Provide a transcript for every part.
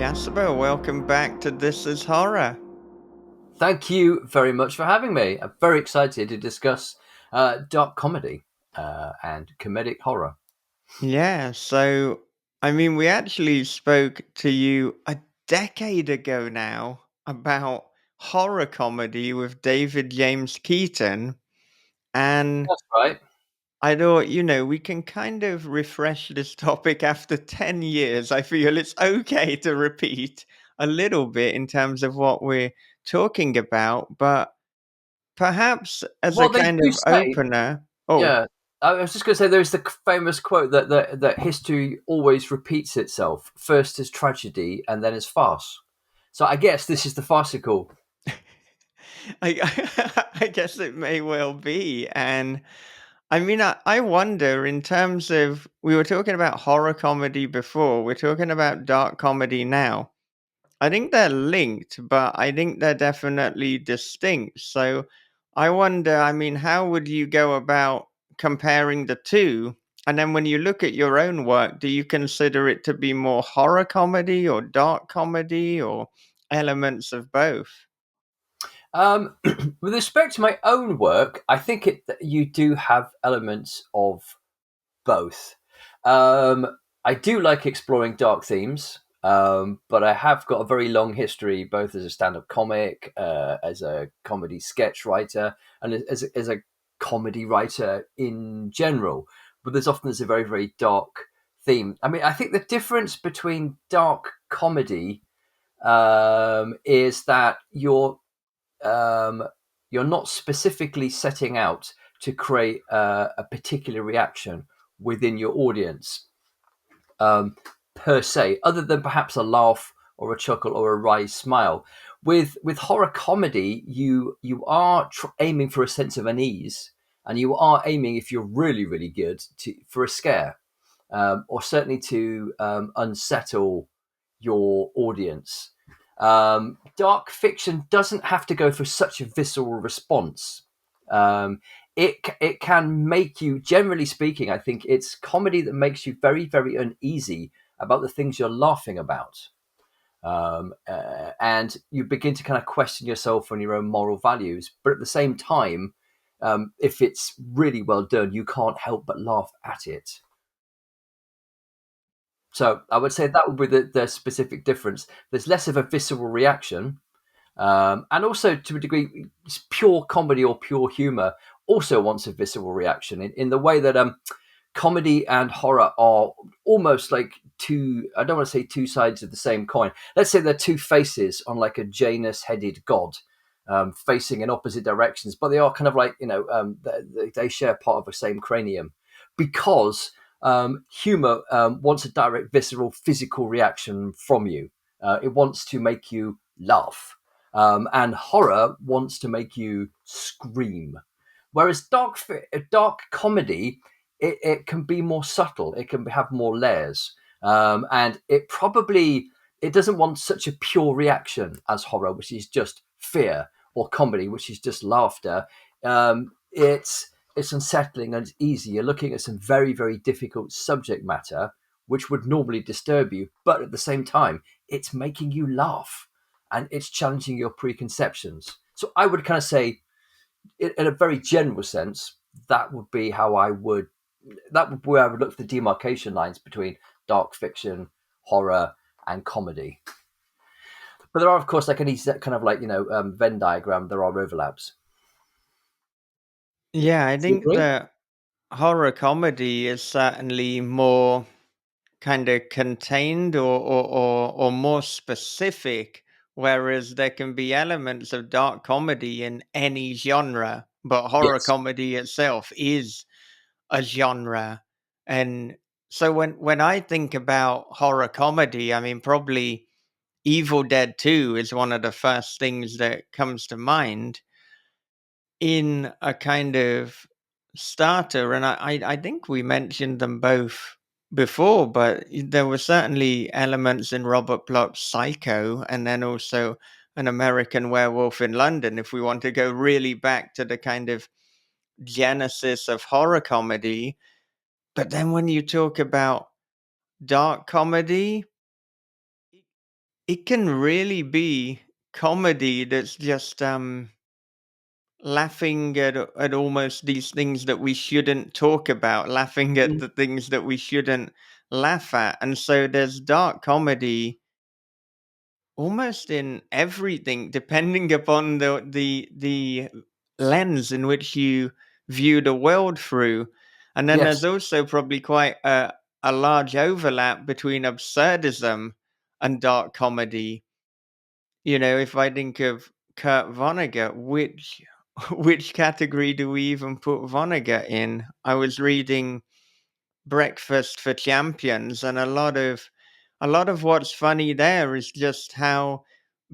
Jasper, welcome back to This Is Horror. Thank you very much for having me. I'm very excited to discuss dark comedy and comedic horror. Yeah, we actually spoke to you a decade ago now about horror comedy with David James Keaton, and That's right. I thought, we can kind of refresh this topic after 10 years. I feel it's okay to repeat a little bit in terms of what we're talking about, but perhaps as a Well, they kind do of say, opener. Oh, yeah. I was just going to say there's the famous quote that history always repeats itself, first as tragedy and then as farce. So I guess this is the farcical. I guess it may well be. And I wonder in terms of, we were talking about horror comedy before, we're talking about dark comedy now. I think they're linked, but I think they're definitely distinct. So I wonder, how would you go about comparing the two? And then when you look at your own work, do you consider it to be more horror comedy or dark comedy or elements of both? With respect to my own work, I think you do have elements of both. Um, I do like exploring dark themes, but I have got a very long history, both as a stand-up comic, as a comedy sketch writer, and as a comedy writer in general. But there's a very, very dark theme. I mean, I think the difference between dark comedy is that um, you're not specifically setting out to create a particular reaction within your audience um, per se, other than perhaps a laugh or a chuckle or a wry smile. With horror comedy, you are aiming for a sense of unease, and you are aiming, if you're really good, for a scare, or certainly to unsettle your audience. Dark fiction doesn't have to go for such a visceral response. Um, it can make you, generally speaking, I think it's comedy that makes you very uneasy about the things you're laughing about, and you begin to kind of question yourself on your own moral values. But at the same time, if it's really well done, you can't help but laugh at it. So I would say that would be the specific difference. There's less of a visceral reaction, and also to a degree, pure comedy or pure humor also wants a visceral reaction in the way that comedy and horror are almost like two. I don't want to say two sides of the same coin. Let's say they're two faces on like a Janus-headed god. Facing in opposite directions, but they are kind of like they share part of the same cranium, because humor wants a direct, visceral, physical reaction from you. It wants to make you laugh, and horror wants to make you scream. Whereas dark comedy, it can be more subtle. It can have more layers, and it doesn't want such a pure reaction as horror, which is just fear, or comedy, which is just laughter. It's unsettling and it's easy. You're looking at some very difficult subject matter, which would normally disturb you, but at the same time, it's making you laugh and it's challenging your preconceptions. So I would kind of say, in a very general sense, that would be how I would. That would be where I would look for the demarcation lines between dark fiction, horror, and comedy. But there are, of course, like any kind of like Venn diagram. There are overlaps. Yeah, I Do you think agree? that horror comedy is certainly more kind of contained or more specific, whereas there can be elements of dark comedy in any genre, but horror Yes. comedy itself is a genre. And so when I think about horror comedy, probably Evil Dead 2 is one of the first things that comes to mind in a kind of starter. And I think we mentioned them both before, but there were certainly elements in Robert Bloch's Psycho, and then also An American Werewolf in London, if we want to go really back to the kind of genesis of horror comedy. But then when you talk about dark comedy, it can really be comedy that's just laughing at almost these things that we shouldn't talk about, laughing at Mm. the things that we shouldn't laugh at. And so there's dark comedy almost in everything, depending upon the lens in which you view the world through. And then Yes. there's also probably quite a large overlap between absurdism and dark comedy. You know, if I think of Kurt Vonnegut, which which category do we even put Vonnegut in? I was reading Breakfast for Champions, and a lot of what's funny there is just how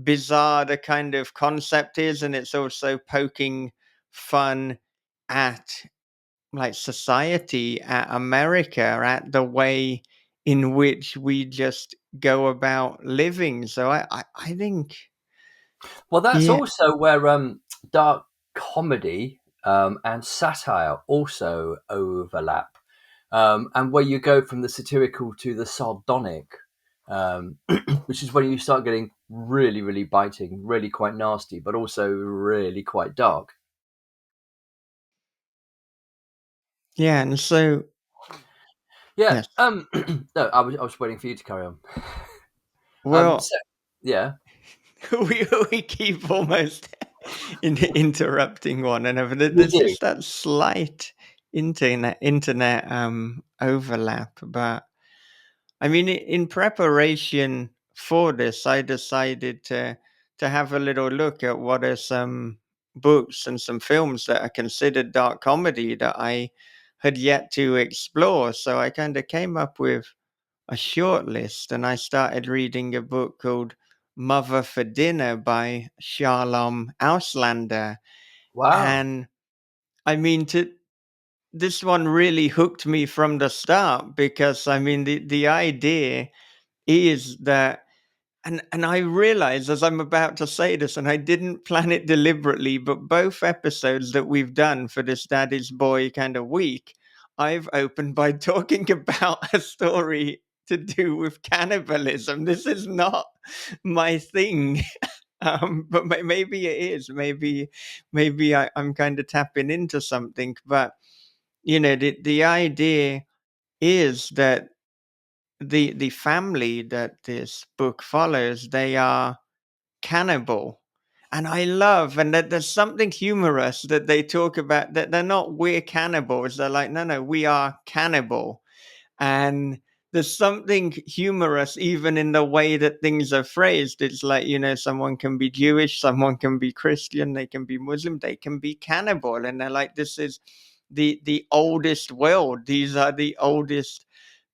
bizarre the kind of concept is, and it's also poking fun at like society, at America, at the way in which we just go about living. So I think, Well, that's yeah, also where dark comedy and satire also overlap, and where you go from the satirical to the sardonic, um, which is when you start getting really, really biting, really quite nasty, but also really quite dark. yeah, and so Yeah. yes, No, I was waiting for you to carry on. well, So, yeah, we keep almost interrupting one another. we There's do. just that slight internet overlap, but I mean, in preparation for this, I decided to have a little look at what are some books and some films that are considered dark comedy that I had yet to explore. So I kind of came up with a short list, and I started reading a book called Mother for Dinner by Shalom Auslander. Wow. And I mean, this one really hooked me from the start because I mean, the idea is that, and I realize as I'm about to say this, and I didn't plan it deliberately, but both episodes that we've done for this Daddy's Boy kind of week, I've opened by talking about a story to do with cannibalism. This is not my thing, but maybe it is. Maybe I'm kind of tapping into something. But the idea is that the family that this book follows, they are cannibal. And I love, and that there's something humorous that they talk about, that they're not we're cannibals. They're like, no, we are cannibal. And there's something humorous even in the way that things are phrased. It's like, someone can be Jewish, someone can be Christian, they can be Muslim, they can be cannibal. And they're like, this is the oldest world. These are the oldest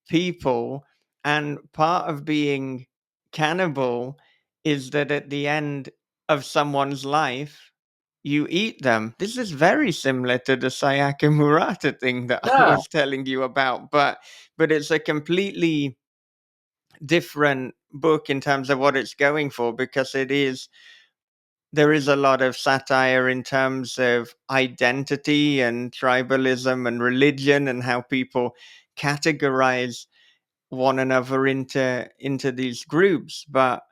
people. And part of being cannibal is that at the end of someone's life, you eat them. This is very similar to the Sayaka Murata thing that I Yeah. was telling you about, but it's a completely different book in terms of what it's going for, because there is a lot of satire in terms of identity and tribalism and religion and how people categorize one another into these groups. But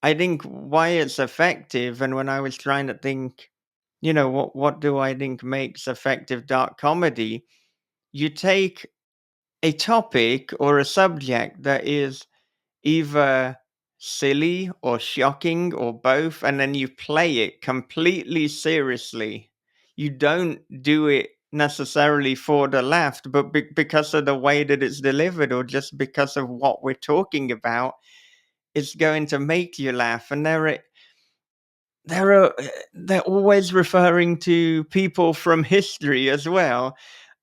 I think why it's effective, and when I was trying to think, what do I think makes effective dark comedy, you take a topic or a subject that is either silly or shocking or both, and then you play it completely seriously. You don't do it necessarily for the laugh, but because of the way that it's delivered, or just because of what we're talking about, it's going to make you laugh. And they're always referring to people from history as well.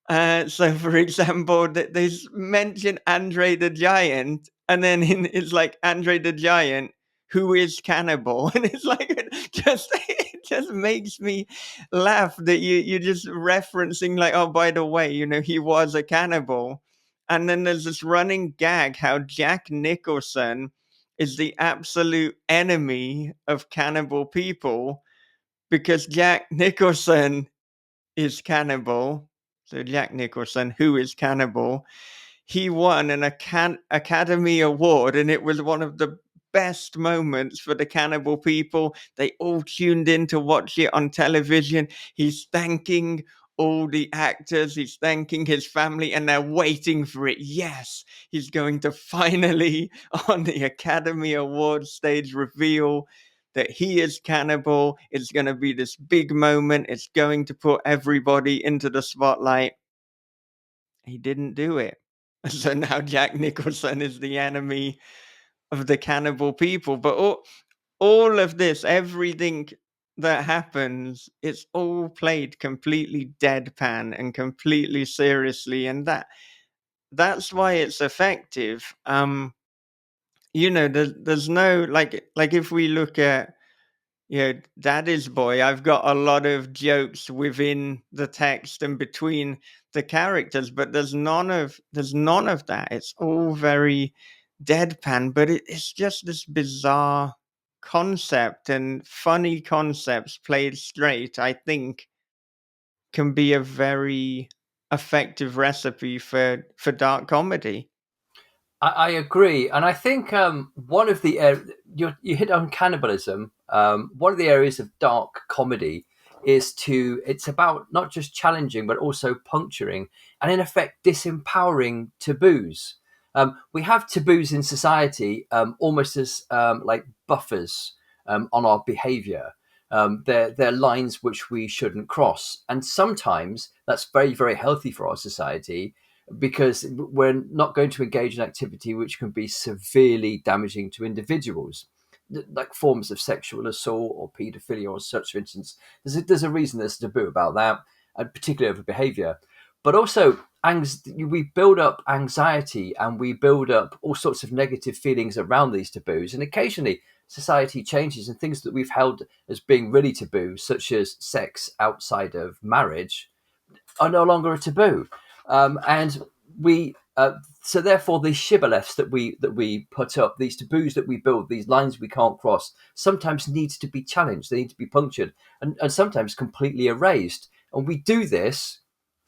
So, for example, they mention Andre the Giant, and then it's like Andre the Giant, who is cannibal, and it's like it just makes me laugh that you're just referencing, like, oh, by the way, he was a cannibal. And then there's this running gag how Jack Nicholson is the absolute enemy of cannibal people, because Jack Nicholson is cannibal. So Jack Nicholson, who is cannibal, he won an Academy Award, and it was one of the best moments for the cannibal people. They all tuned in to watch it on television. He's thanking all the actors, he's thanking his family, and they're waiting for it. Yes, he's going to finally, on the Academy Awards stage, reveal that he is cannibal. It's going to be this big moment. It's going to put everybody into the spotlight. He didn't do it. So now Jack Nicholson is the enemy of the cannibal people. But all of this, everything that happens, it's all played completely deadpan and completely seriously. And that's why it's effective. There's no like if we look at Daddy's Boy, I've got a lot of jokes within the text and between the characters, but there's none of that. It's all very deadpan, but it's just this bizarre concept, and funny concepts played straight, I think, can be a very effective recipe for dark comedy. I agree, and I think one of the you hit on cannibalism. One of the areas of dark comedy it's about not just challenging but also puncturing and in effect disempowering taboos. We have taboos in society almost as like buffers on our behaviour. They're lines which we shouldn't cross, and sometimes that's very, very healthy for our society because we're not going to engage in activity which can be severely damaging to individuals, like forms of sexual assault or paedophilia or such, for instance. There's a reason there's a taboo about that, and particularly over behaviour. But also, we build up anxiety and we build up all sorts of negative feelings around these taboos. And occasionally, society changes and things that we've held as being really taboo, such as sex outside of marriage, are no longer a taboo. And we so therefore these shibboleths that we put up, these taboos that we build, these lines we can't cross, sometimes needs to be challenged. They need to be punctured and sometimes completely erased. And we do this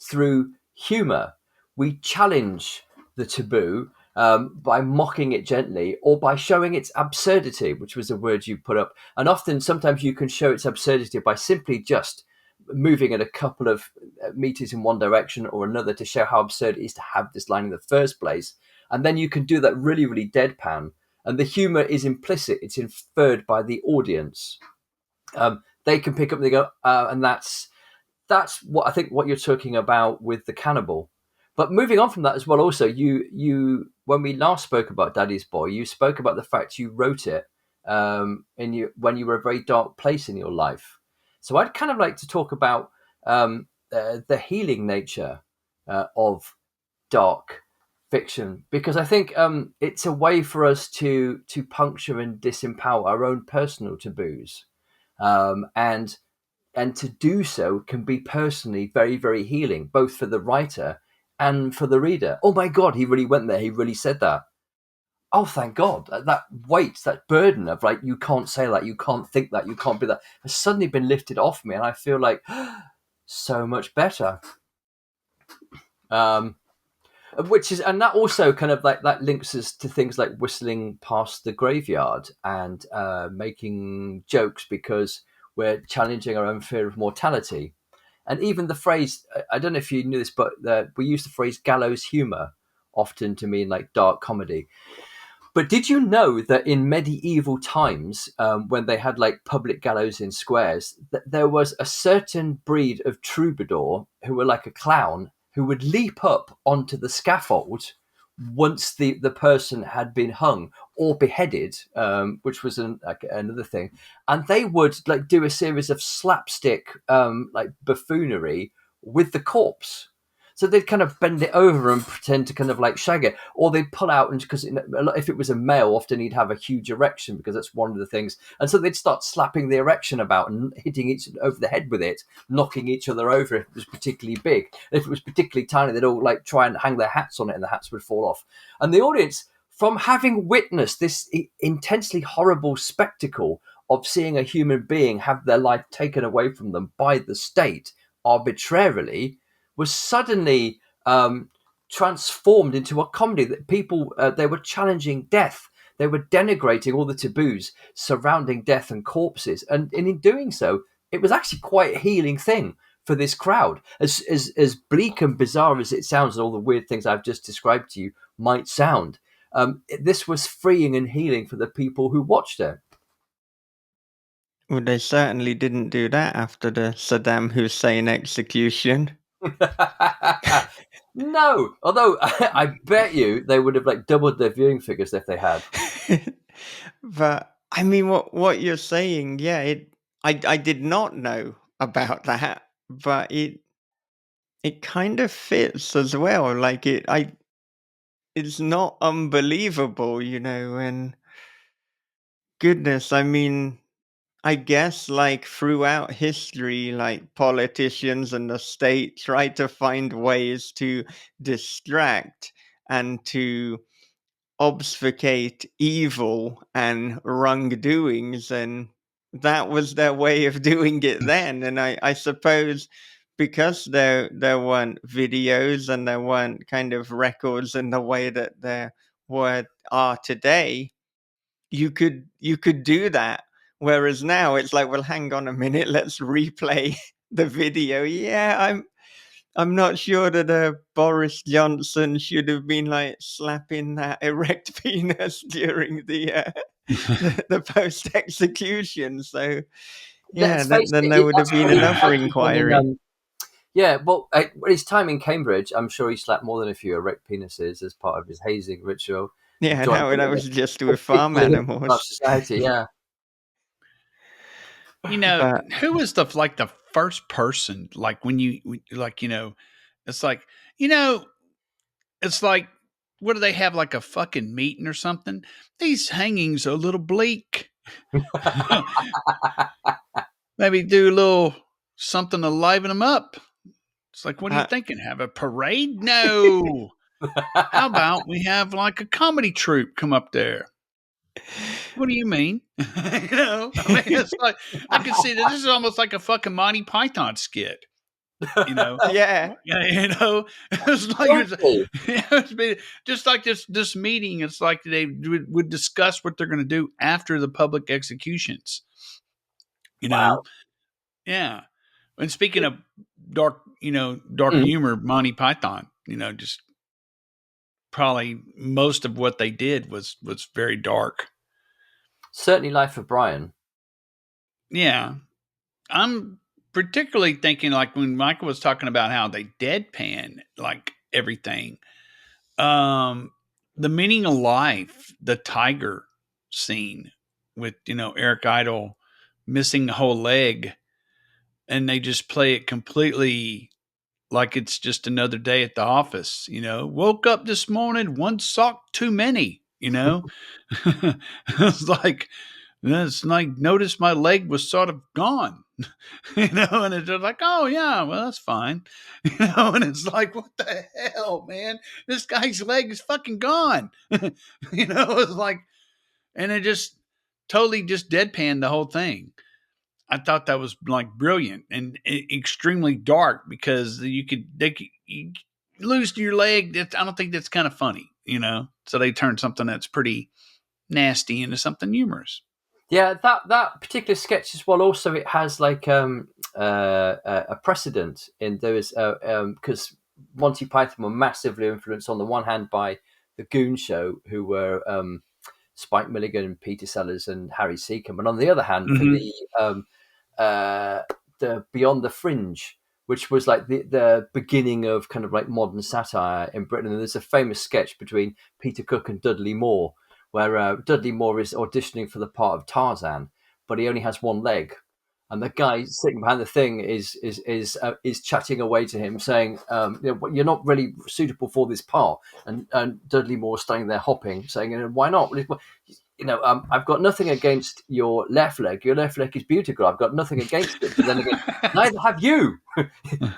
through humor. We challenge the taboo by mocking it gently or by showing its absurdity, which was a word you put up. And often, sometimes you can show its absurdity by simply just moving at a couple of meters in one direction or another to show how absurd it is to have this line in the first place. And then you can do that really, really deadpan. And the humor is implicit. It's inferred by the audience. They can pick up and they go, and that's what I think what you're talking about with the cannibal. But moving on from that as well, also, you when we last spoke about Daddy's Boy, you spoke about the fact you wrote it when you were a very dark place in your life. So I'd kind of like to talk about the healing nature of dark fiction, because I think it's a way for us to puncture and disempower our own personal taboos, and to do so can be personally very, very healing, both for the writer and for the reader. Oh my God, he really went there. He really said that. Oh, thank God. That weight, that burden of like, you can't say that, you can't think that, you can't be that, has suddenly been lifted off me. And I feel like so much better. And that also kind of like, that links us to things like whistling past the graveyard and making jokes because we're challenging our own fear of mortality. And even the phrase, I don't know if you knew this, but we use the phrase gallows humour often to mean like dark comedy. But did you know that in medieval times, when they had like public gallows in squares, that there was a certain breed of troubadour who were like a clown who would leap up onto the scaffold once the person had been hung or beheaded, which was another thing, and they would like do a series of slapstick like buffoonery with the corpse. So they'd kind of bend it over and pretend to kind of like shag it, or they'd pull out, and because if it was a male, often he'd have a huge erection because that's one of the things, and so they'd start slapping the erection about and hitting each over the head with it, knocking each other over if it was particularly big. And if it was particularly tiny, they'd all like try and hang their hats on it, and the hats would fall off. And the audience, from having witnessed this intensely horrible spectacle of seeing a human being have their life taken away from them by the state arbitrarily, was suddenly transformed into a comedy that people, they were challenging death. they were denigrating all the taboos surrounding death and corpses, and in doing so, it was actually quite a healing thing for this crowd. As bleak and bizarre as it sounds, and all the weird things I've just described to you might sound, this was freeing and healing for the people who watched it. Well, they certainly didn't do that after the Saddam Hussein execution. No, although I bet you they would have like doubled their viewing figures if they had. But I mean, what you're saying, yeah, I did not know about that, but it kind of fits as well. Like it's not unbelievable, and goodness, I mean, I guess like throughout history, like politicians and the state try to find ways to distract and to obfuscate evil and wrongdoings, and that was their way of doing it then. And I suppose because there weren't videos and there weren't kind of records in the way that there are today, you could do that. Whereas now it's like, well, hang on a minute, let's replay the video. Yeah, I'm not sure that Boris Johnson should have been like slapping that erect penis during the post execution. So yeah, Let's face then there it, would have that's been what he another had to done inquiry. yeah, well, his time in Cambridge, I'm sure he slapped more than a few erect penises as part of his hazing ritual. Yeah, Joined that was just with farm particularly hip animals. society, yeah. But Who was the first person, like it's like, you know, it's like, what do they have, like a fucking meeting or something? These hangings are a little bleak. Maybe do a little something to liven them up. It's like, what are you uh, thinking? Have a parade? No. How about we have like a comedy troupe come up there? What do you mean? I mean, it's like, I can see that this is almost like a fucking Monty Python skit. You know, yeah, it's like Guilty. just like this meeting. It's like they would discuss what they're going to do after the public executions. You know, Wow. yeah. And speaking of dark, dark Mm. humor, Monty Python. Just probably most of what they did was very dark. Certainly Life of Brian. Yeah, I'm particularly thinking like when Michael was talking about how they deadpan like everything. The meaning of life, the tiger scene with Eric Idle missing the whole leg, and they just play it completely like it's just another day at the office. Woke up this morning, one sock too many. It's like noticed my leg was sort of gone. And it's just like, oh yeah, well that's fine. And it's like, what the hell, man? This guy's leg is fucking gone. It's like, and it just totally just deadpanned the whole thing. I thought that was like brilliant and extremely dark because you lose your leg. I don't think that's kind of funny. So they turned something that's pretty nasty into something humorous. That particular sketch as well. Also, it has like a precedent in there is because Monty Python were massively influenced on the one hand by the Goon Show, who were Spike Milligan, Peter Sellers, and Harry Seacombe, and on the other hand, for the Beyond the Fringe, which was like the beginning of kind of like modern satire in Britain. And there's a famous sketch between Peter Cook and Dudley Moore, where Dudley Moore is auditioning for the part of Tarzan, but he only has one leg. And the guy sitting behind the thing is chatting away to him, saying, "You're not really suitable for this part." And Dudley Moore standing there hopping, saying, "Why not? I've got nothing against your left leg. Your left leg is beautiful. I've got nothing against it. But then again, neither have you.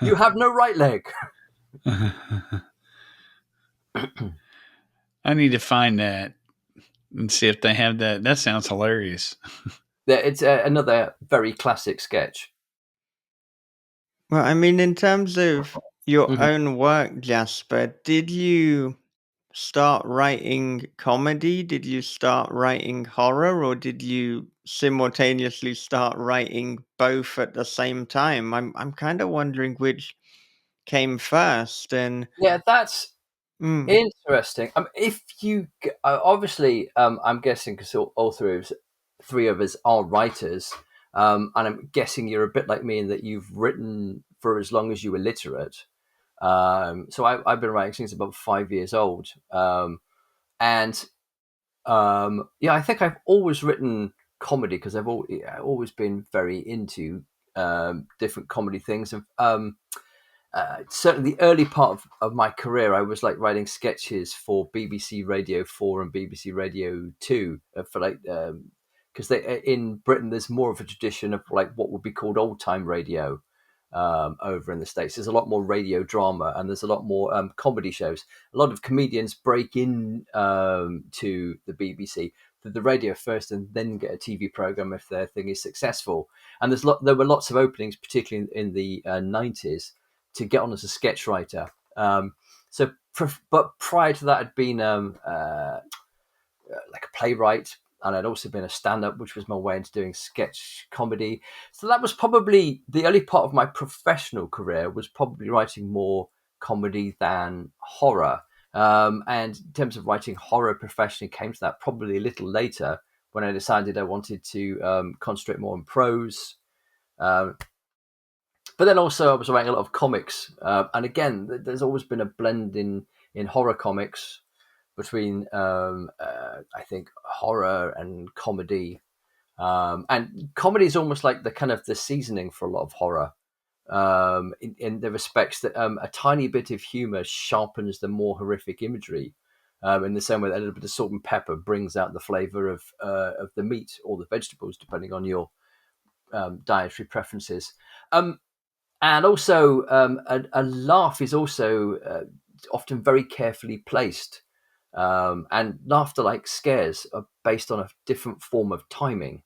You have no right leg." I need to find that and see if they have that. That sounds hilarious. It's another very classic sketch. well, I mean, in terms of your Mhm. own work, Jasper, did you start writing comedy? Did you start writing horror, or did you simultaneously start writing both at the same time? I'm kind of wondering which came first. And Yeah, that's mm, interesting. If you obviously, I'm guessing because all three of us are writers, and I'm guessing you're a bit like me in that you've written for as long as you were literate. So I've been writing since about 5 years old, and yeah, I think I've always written comedy because I've always been very into different comedy things. And certainly the early part of my career, I was like writing sketches for BBC Radio 4 and BBC Radio 2 for like because they in Britain there's more of a tradition of like what would be called old time radio. Over in the States, there's a lot more radio drama and there's a lot more comedy shows. A lot of comedians break in to the BBC through the radio first and then get a TV program if their thing is successful. And there were lots of openings, particularly in the 90s, to get on as a sketch writer. But prior to that, I'd been like a playwright, and I'd also been a stand-up, which was my way into doing sketch comedy. So that was probably the early part of my professional career, was probably writing more comedy than horror. And in terms of writing horror professionally, came to that probably a little later when I decided I wanted to concentrate more on prose. But then also I was writing a lot of comics, and again, there's always been a blend in horror comics between I think horror and comedy, and comedy is almost like the kind of the seasoning for a lot of horror, in the respects that a tiny bit of humor sharpens the more horrific imagery, in the same way that a little bit of salt and pepper brings out the flavor of the meat or the vegetables, depending on your dietary preferences. And also, a laugh is also often very carefully placed. And laughter, like scares, are based on a different form of timing.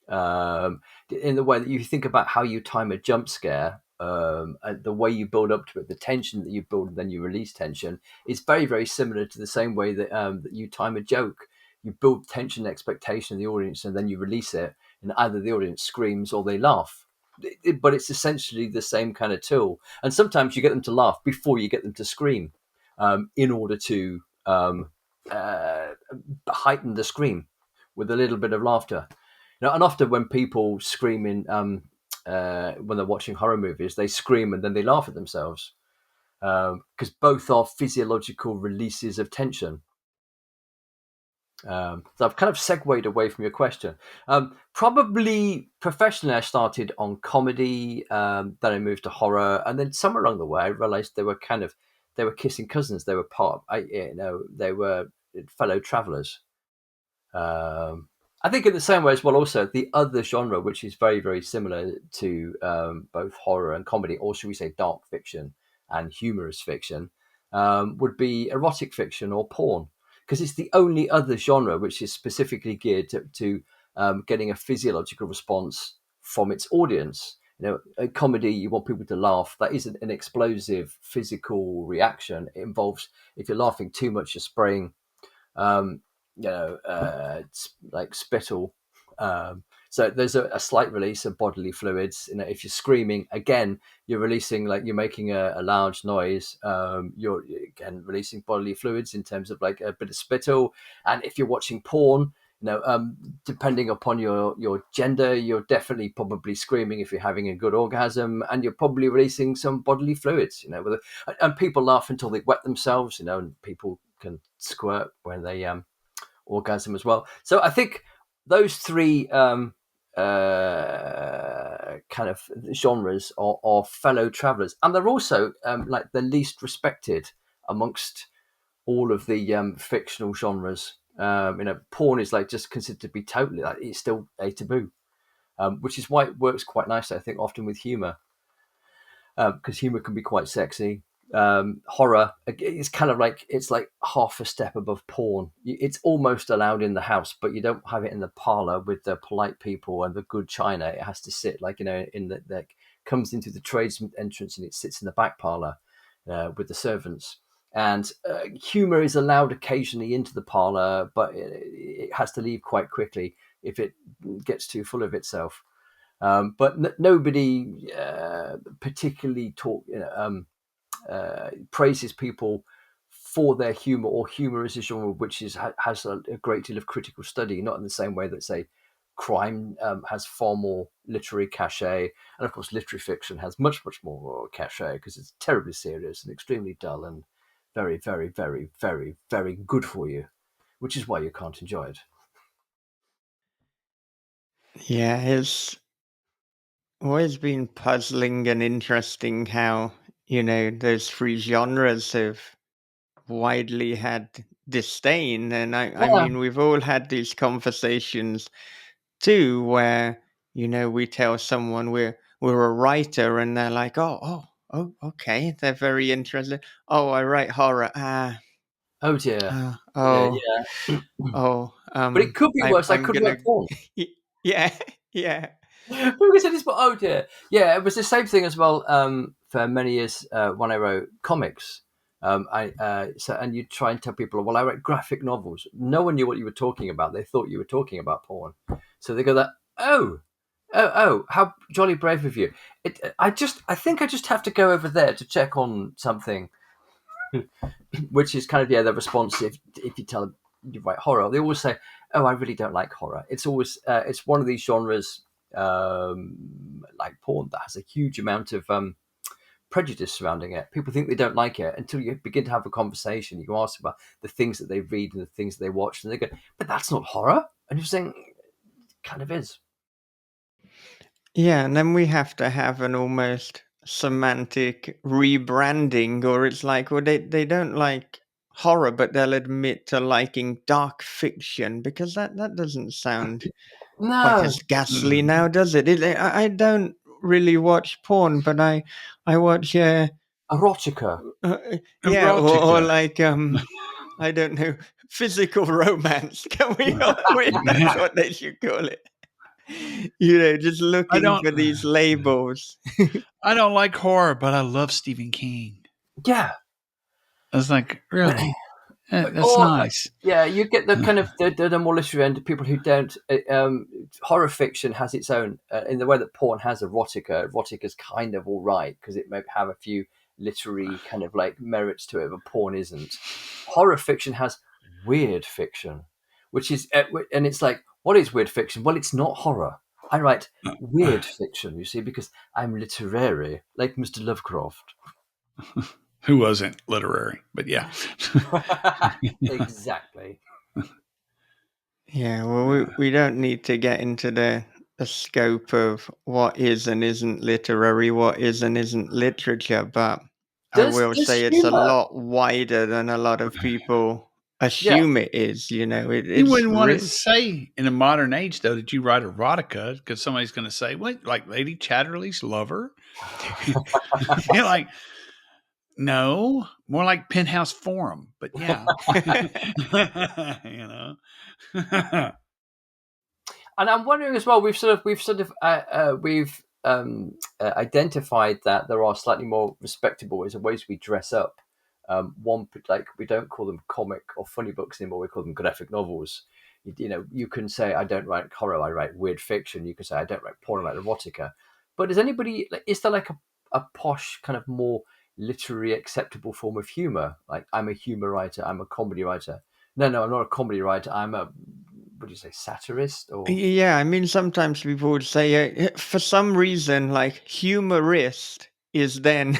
In the way that you think about how you time a jump scare, and the way you build up to it, the tension that you build and then you release tension is very, very similar to the same way that you time a joke. You build tension and expectation in the audience and then you release it, and either the audience screams or they laugh. But it's essentially the same kind of tool. And sometimes you get them to laugh before you get them to scream, in order to uh, heighten the scream with a little bit of laughter. And often when people scream when they're watching horror movies, they scream and then they laugh at themselves, because both are physiological releases of tension. So I've kind of segued away from your question. Probably professionally, I started on comedy, then I moved to horror, and then somewhere along the way, I realised they were kissing cousins. They were they were fellow travellers. I think in the same way as well, also the other genre, which is very, very similar to both horror and comedy, or should we say dark fiction and humorous fiction, would be erotic fiction or porn, because it's the only other genre which is specifically geared to getting a physiological response from its audience. A comedy, you want people to laugh. That isn't an explosive physical reaction. It involves, if you're laughing too much, you're spraying um, like spittle. So there's a slight release of bodily fluids. If you're screaming, again, you're releasing, like you're making a large noise. You're again releasing bodily fluids in terms of like a bit of spittle. And if you're watching porn, depending upon your gender, you're definitely probably screaming if you're having a good orgasm, and you're probably releasing some bodily fluids. And people laugh until they wet themselves. And people can squirt when they orgasm as well. So I think those three kind of genres are fellow travelers, and they're also like the least respected amongst all of the fictional genres. Porn is like just considered to be totally, like, it's still a taboo, which is why it works quite nicely, I think, often with humor, because humor can be quite sexy. Horror, it's kind of like, it's like half a step above porn. It's almost allowed in the house, but you don't have it in the parlor with the polite people and the good china. It has to sit like, in the comes into the trades entrance, and it sits in the back parlor with the servants. and humor is allowed occasionally into the parlor, but it has to leave quite quickly if it gets too full of itself. But nobody particularly praises people for their humor, or humor as a genre which has a great deal of critical study, not in the same way that, say, crime has far more literary cachet, and of course literary fiction has much more cachet because it's terribly serious and extremely dull and very, very, very, very, very good for you, which is why you can't enjoy it. Yeah, it's always been puzzling and interesting how, those three genres have widely had disdain. And I Yeah. mean, we've all had these conversations too, where, we tell someone we're a writer and they're like, okay. They're very interested. Oh, I write horror. Oh dear. Uh, Yeah, oh, yeah. oh, But it could be worse. I I'm could gonna, write porn. yeah, yeah. Who said this? But oh dear, yeah, it was the same thing as well. For many years, when I wrote comics, and you try and tell people, well, I write graphic novels. No one knew what you were talking about. They thought you were talking about porn. So they go that, oh, how jolly brave of you. I think I just have to go over there to check on something, which is kind of the response if you tell them you write horror. They always say, oh, I really don't like horror. It's always it's one of these genres like porn that has a huge amount of prejudice surrounding it. People think they don't like it until you begin to have a conversation. You ask about the things that they read and the things that they watch, and they go, but that's not horror. And you're saying, it kind of is. Yeah, and then we have to have an almost semantic rebranding, or it's like, well, they don't like horror, but they'll admit to liking dark fiction because that doesn't sound quite No, as ghastly now, does it? I don't really watch porn, but I watch erotica. uh, yeah, or Erotica. like I don't know, physical romance. Can we? That's what they should call it. Just I looking don't for these labels. I don't like horror, but I love Stephen King. Yeah. I was like, really? That's Or nice. yeah, you get the kind of the more literary end, people who don't. Horror fiction has its own in the way that porn has erotica. Erotica's kind of all right because it may have a few literary kind of like merits to it, but porn isn't. Horror fiction has weird fiction, which is and it's like, what is weird fiction? Well, it's not horror. I write weird fiction, you see, because I'm literary, like Mr. Lovecraft. Who wasn't literary, but yeah. Exactly. Yeah, well, we don't need to get into the scope of what is and isn't literary, what is and isn't literature, but I will Does say it's a humor? lot wider than a lot of people Yeah. assume it is. You It's wouldn't want to real. say in a modern age, though, that you write erotica because somebody's going to say, what, like Lady Chatterley's lover? You're like, no, more like Penthouse Forum, but yeah. you know. And I'm wondering as well. We've identified that there are slightly more respectable ways we dress up. One, like, we don't call them comic or funny books anymore. We call them graphic novels. You can say, I don't write horror, I write weird fiction. You can say, I don't write porn, I write erotica. But is there like a posh kind of more literary acceptable form of humor? Like, I'm a humor writer, I'm a comedy writer. No, I'm not a comedy writer. I'm a, what do you say, satirist or Yeah, I mean, sometimes people would say, for some reason, like humorist is then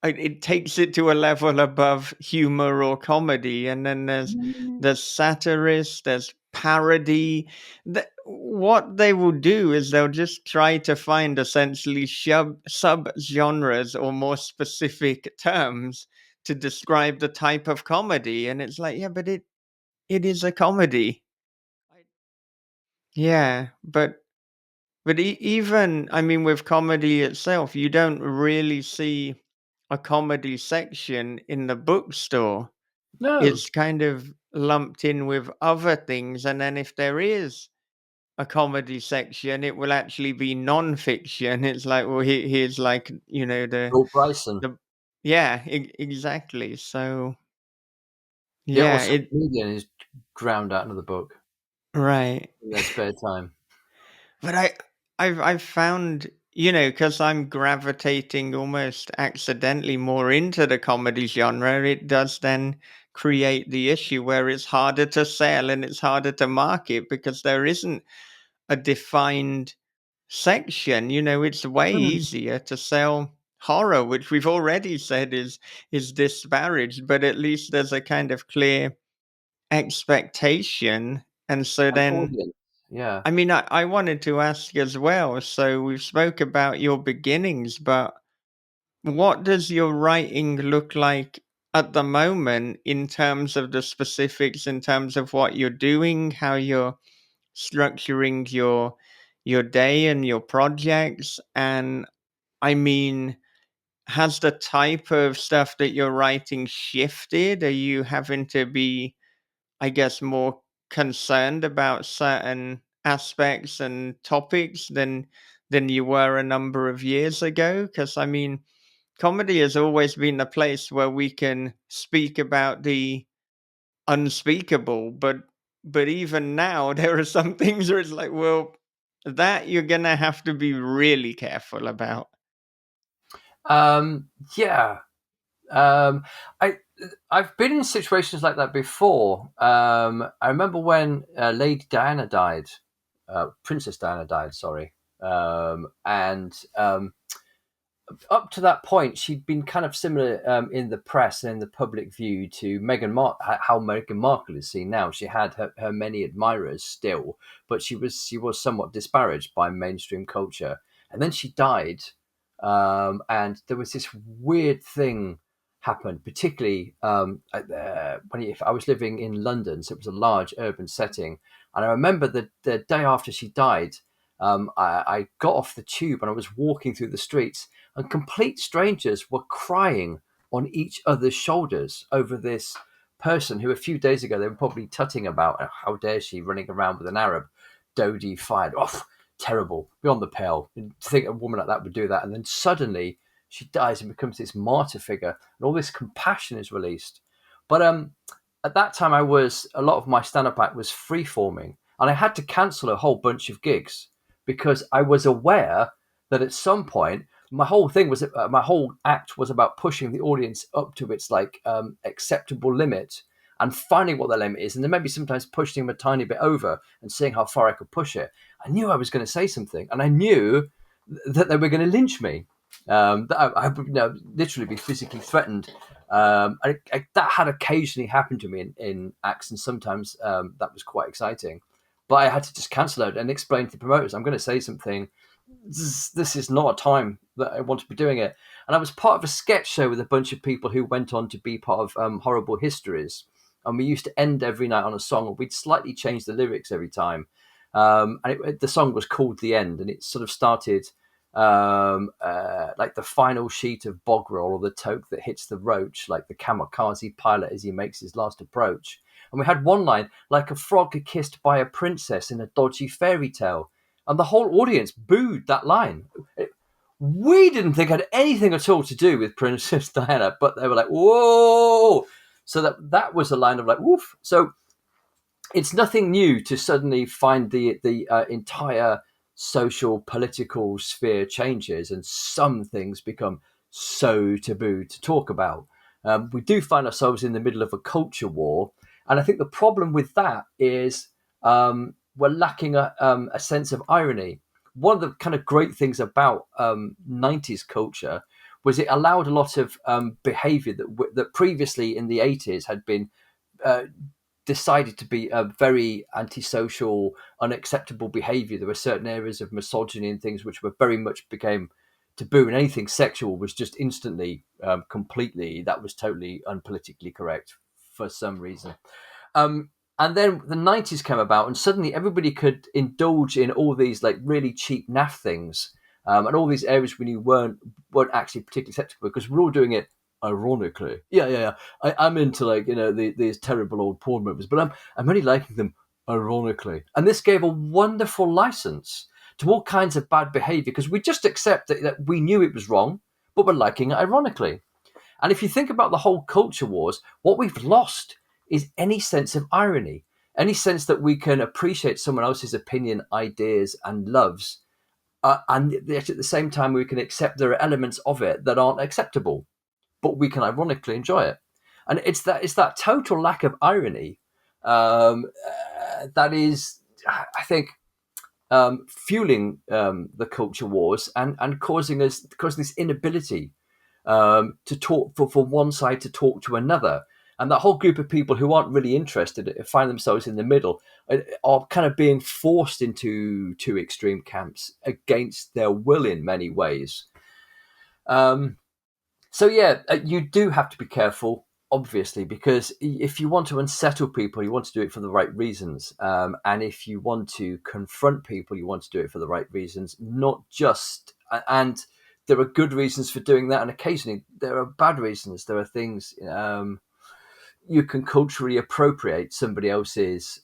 it takes it to a level above humor or comedy, and then there's satirist, there's parody. What they will do is they'll just try to find essentially sub genres or more specific terms to describe the type of comedy, and it's like, yeah, but it is a comedy. Yeah, but even, I mean, with comedy itself, you don't really see a comedy section in the bookstore. no? It's kind of lumped in with other things, and then if there is a comedy section, it will actually be non-fiction. It's like, well, here's like, Bill Bryson. the Yeah, exactly. So Yeah, or yeah, some comedian is drowned out another book right. in their spare time. But I've found, because I'm gravitating almost accidentally more into the comedy genre, it does then create the issue where it's harder to sell and it's harder to market because there isn't a defined section. It's way Hmm. easier to sell horror, which we've already said is disparaged, but at least there's a kind of clear expectation. And so An then, audience. Yeah. I mean, I wanted to ask as well. So we've spoke about your beginnings, but what does your writing look like at the moment in terms of the specifics, in terms of what you're doing, how you're structuring your day and your projects? And I mean, has the type of stuff that you're writing shifted? Are you having to be, I guess, more concerned about certain aspects and topics than you were a number of years ago? Because I mean, comedy has always been a place where we can speak about the unspeakable, but even now there are some things where it's like, well, that you're gonna have to be really careful about. Um, yeah. Um, I I've been in situations like that before. I remember when Lady Diana died, Princess Diana died. Sorry, and up to that point, she'd been kind of similar in the press and in the public view to how Meghan Markle is seen now. She had her many admirers still, but she was somewhat disparaged by mainstream culture. And then she died, and there was this weird thing happened, particularly if I was living in London, so it was a large urban setting. And I remember the day after she died, I got off the tube and I was walking through the streets, and complete strangers were crying on each other's shoulders over this person who a few days ago they were probably tutting about. How dare she running around with an Arab? Dodi fired off. Terrible, beyond the pale. To think a woman like that would do that, and then suddenly she dies and becomes this martyr figure, and all this compassion is released. But at that time, a lot of my stand-up act was free forming, and I had to cancel a whole bunch of gigs because I was aware that at some point my whole act was about pushing the audience up to its acceptable limit and finding what the limit is, and then maybe sometimes pushing them a tiny bit over and seeing how far I could push it. I knew I was going to say something, and I knew that they were going to lynch me. That I would literally be physically threatened. That had occasionally happened to me in acts, and sometimes that was quite exciting. But I had to just cancel it and explain to the promoters, I'm going to say something. This is not a time that I want to be doing it. And I was part of a sketch show with a bunch of people who went on to be part of Horrible Histories. And we used to end every night on a song, and we'd slightly change the lyrics every time. The song was called The End, and it sort of started like the final sheet of bog roll, or the toke that hits the roach, like the kamikaze pilot as he makes his last approach. And we had one line, like a frog kissed by a princess in a dodgy fairy tale. And the whole audience booed that line. We didn't think it had anything at all to do with Princess Diana, but they were like, whoa! So that was a line of like, woof. So it's nothing new to suddenly find the entire social political sphere changes, and some things become so taboo to talk about. We do find ourselves in the middle of a culture war, and I think the problem with that is we're lacking a sense of irony. One of the kind of great things about 90s culture was it allowed a lot of behavior that previously in the 80s had been decided to be a very antisocial, unacceptable behavior. There were certain areas of misogyny and things which were very much became taboo, and anything sexual was just instantly, completely, that was totally unpolitically correct for some reason. And then the 90s came about, and suddenly everybody could indulge in all these like really cheap naff things, and all these areas when you weren't actually particularly acceptable because we're all doing it ironically. Yeah. I'm into these terrible old porn movies, but I'm only liking them ironically. And this gave a wonderful license to all kinds of bad behavior because we just accept that we knew it was wrong, but we're liking it ironically. And if you think about the whole culture wars, what we've lost is any sense of irony, any sense that we can appreciate someone else's opinion, ideas, and loves, and yet at the same time we can accept there are elements of it that aren't acceptable, but we can ironically enjoy it. And it's that total lack of irony that is, I think, fueling the culture wars and causing this inability to talk for one side to talk to another. And that whole group of people who aren't really interested, find themselves in the middle, are kind of being forced into two extreme camps against their will in many ways. So yeah, you do have to be careful, obviously, because if you want to unsettle people, you want to do it for the right reasons. And if you want to confront people, you want to do it for the right reasons, not just, and there are good reasons for doing that. And occasionally there are bad reasons. There are things, you can culturally appropriate somebody else's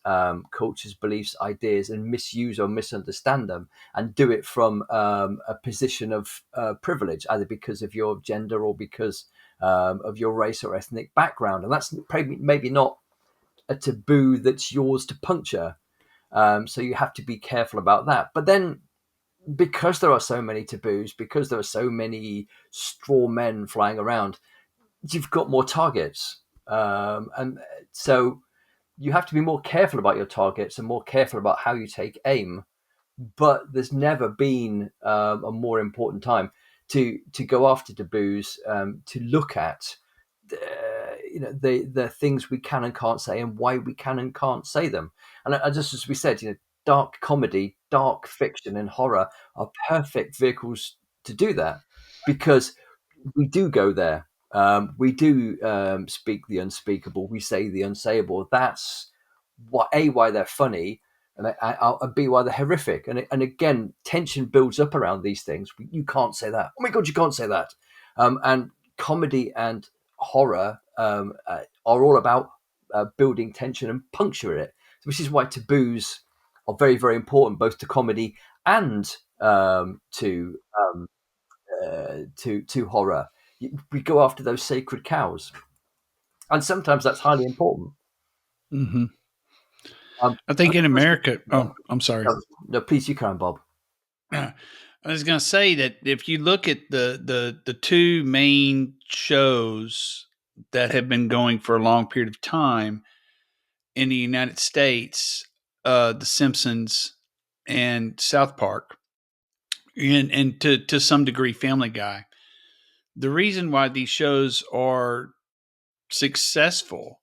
culture's beliefs, ideas, and misuse or misunderstand them, and do it from a position of privilege, either because of your gender or because of your race or ethnic background. And that's maybe not a taboo that's yours to puncture. So you have to be careful about that. But then, because there are so many taboos, because there are so many straw men flying around, you've got more targets. And so you have to be more careful about your targets and more careful about how you take aim. But there's never been a more important time to go after taboos, to look at the things we can and can't say and why we can and can't say them. And just as we said, dark comedy, dark fiction, and horror are perfect vehicles to do that, because we do go there. We do speak the unspeakable. We say the unsayable. That's why they're funny, and B, why they're horrific. And again, tension builds up around these things. You can't say that. Oh my God, you can't say that. And comedy and horror are all about building tension and puncturing it, which is why taboos are very, very important, both to comedy and to horror. We go after those sacred cows, and sometimes that's highly important. Mm-hmm. I think in America, I'm sorry. No, please, you can, Bob. I was going to say that if you look at the two main shows that have been going for a long period of time in the United States, The Simpsons and South Park, and to some degree Family Guy, the reason why these shows are successful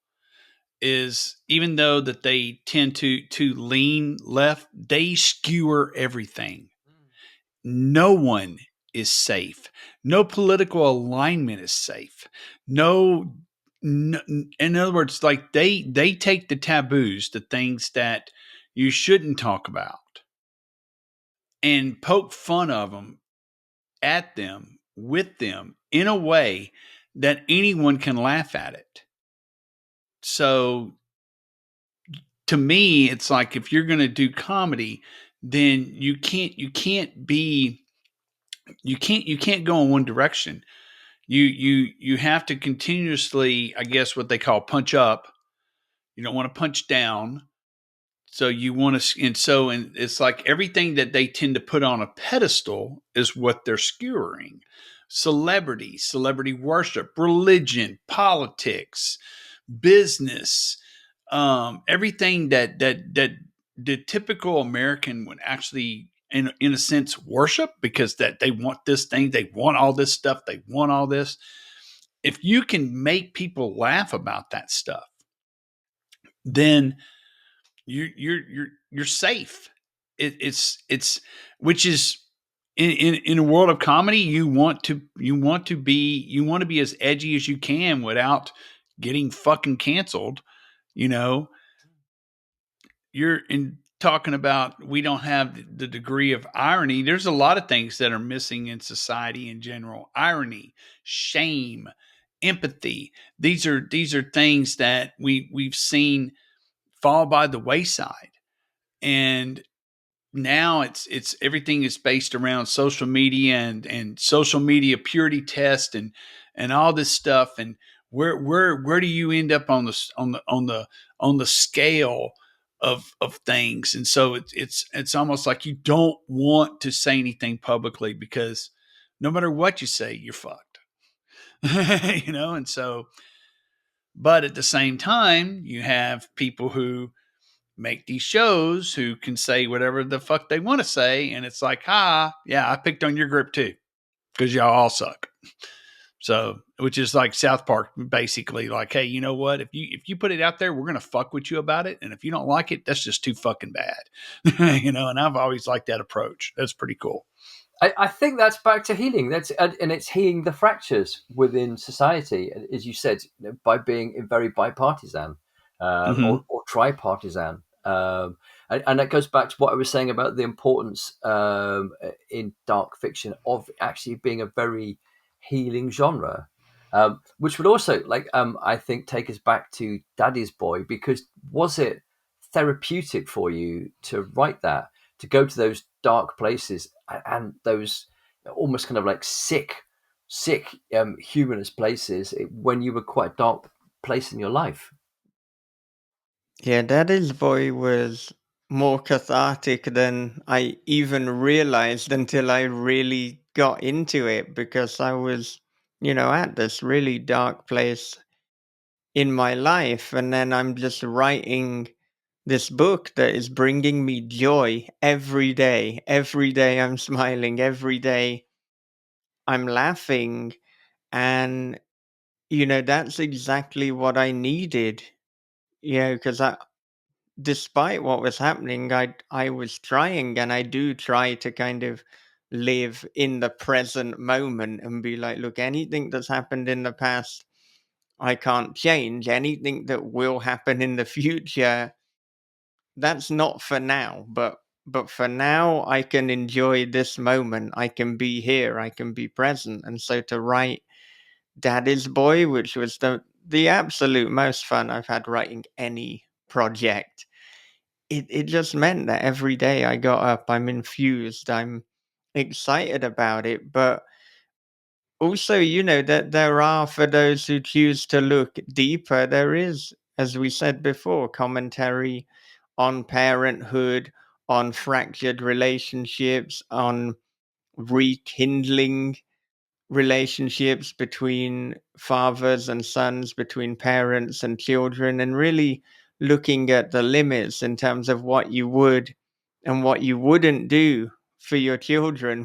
is, even though that they tend to lean left, they skewer everything. No one is safe. No political alignment is safe. No, in other words, like they take the taboos, the things that you shouldn't talk about, and poke fun of them, at them, with them, in a way that anyone can laugh at it. So to me, it's like, if you're going to do comedy, then you can't go in one direction. You have to continuously, I guess, what they call punch up. You don't want to punch down. So you want to, and it's like everything that they tend to put on a pedestal is what they're skewering. Celebrity worship, religion, politics, business, everything that the typical American would actually, in a sense, worship, because that they want this thing, they want all this stuff, they want all this. If you can make people laugh about that stuff, then you're safe. It's which is, in a world of comedy, you want to be as edgy as you can without getting fucking canceled. You're in talking about, we don't have the degree of irony. There's a lot of things that are missing in society in general. Irony, shame, empathy. These are things that we've seen fall by the wayside. And now it's everything is based around social media and social media purity test, and and all this stuff, and where do you end up on the scale of things? And so it's almost like you don't want to say anything publicly, because no matter what you say, you're fucked. And so, but at the same time, you have people who make these shows who can say whatever the fuck they want to say, and it's like, yeah, I picked on your group too, because y'all all suck. So, which is like South Park, basically, like, hey, you know what? If you put it out there, we're gonna fuck with you about it, and if you don't like it, that's just too fucking bad. And I've always liked that approach. That's pretty cool. I think that's back to healing. And it's healing the fractures within society, as you said, by being very bipartisan or tripartisan. And that goes back to what I was saying about the importance in dark fiction of actually being a very healing genre, which would also, I think, take us back to Daddy's Boy, because was it therapeutic for you to write that, to go to those dark places and those almost kind of like sick, humorous places when you were quite a dark place in your life? Yeah, Daddy's Boy was more cathartic than I even realized until I really got into it, because I was, at this really dark place in my life. And then I'm just writing this book that is bringing me joy every day. Every day I'm smiling. Every day I'm laughing. And, that's exactly what I needed, because despite what was happening, I was trying, and I do try to kind of live in the present moment and be like, look, anything that's happened in the past, I can't change. Anything that will happen in the future, that's not for now. But for now, I can enjoy this moment. I can be here. I can be present. And so to write Daddy's Boy, which was the absolute most fun I've had writing any project, it just meant that every day I got up, I'm infused, I'm excited about it. But also, that there are, for those who choose to look deeper, there is, as we said before, commentary on parenthood, on fractured relationships, on rekindling relationships between fathers and sons, between parents and children, and really looking at the limits in terms of what you would and what you wouldn't do for your children.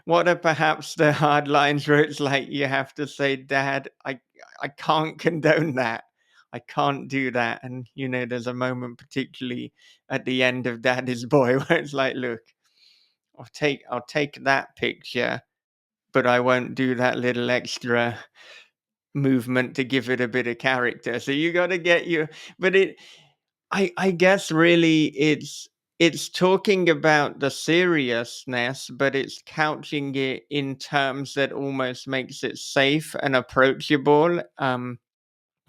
What are perhaps the hard lines where it's like you have to say, Dad, I can't condone that. I can't do that. And there's a moment particularly at the end of Daddy's Boy where it's like, look, I'll take that picture, but I won't do that little extra movement to give it a bit of character. So you got to get your, but I guess really it's talking about the seriousness, but it's couching it in terms that almost makes it safe and approachable.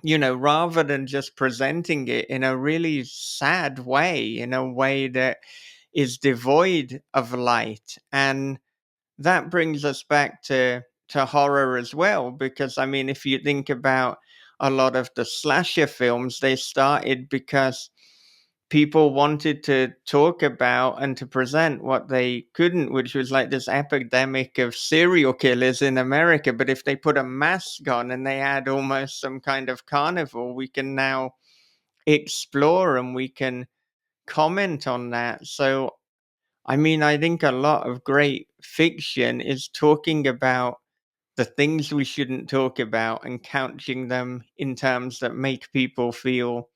Rather than just presenting it in a really sad way, in a way that is devoid of light. And that brings us back to horror as well, because I mean, if you think about a lot of the slasher films, they started because people wanted to talk about and to present what they couldn't, which was like this epidemic of serial killers in America. But if they put a mask on and they had almost some kind of carnival, we can now explore and we can comment on that. So I mean, I think a lot of great fiction is talking about the things we shouldn't talk about and couching them in terms that make people feel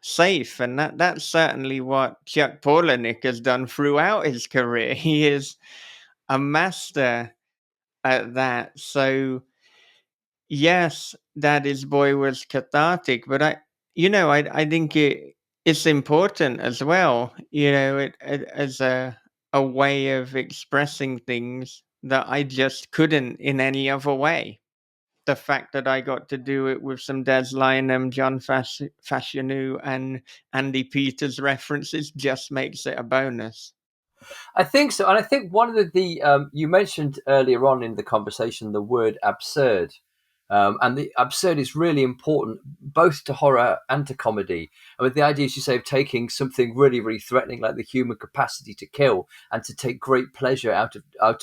safe. And that's certainly what Chuck Palahniuk has done throughout his career. He is a master at that. So yes, Daddy's Boy was cathartic, but I think it's important as well. It as a way of expressing things that I just couldn't in any other way. The fact that I got to do it with some Des Lynam, John Fashanu, and Andy Peters references just makes it a bonus. I think so, and I think one of the you mentioned earlier on in the conversation the word absurd, And the absurd is really important both to horror and to comedy. I mean, the idea, as you say, of taking something really, really threatening like the human capacity to kill and to take great pleasure out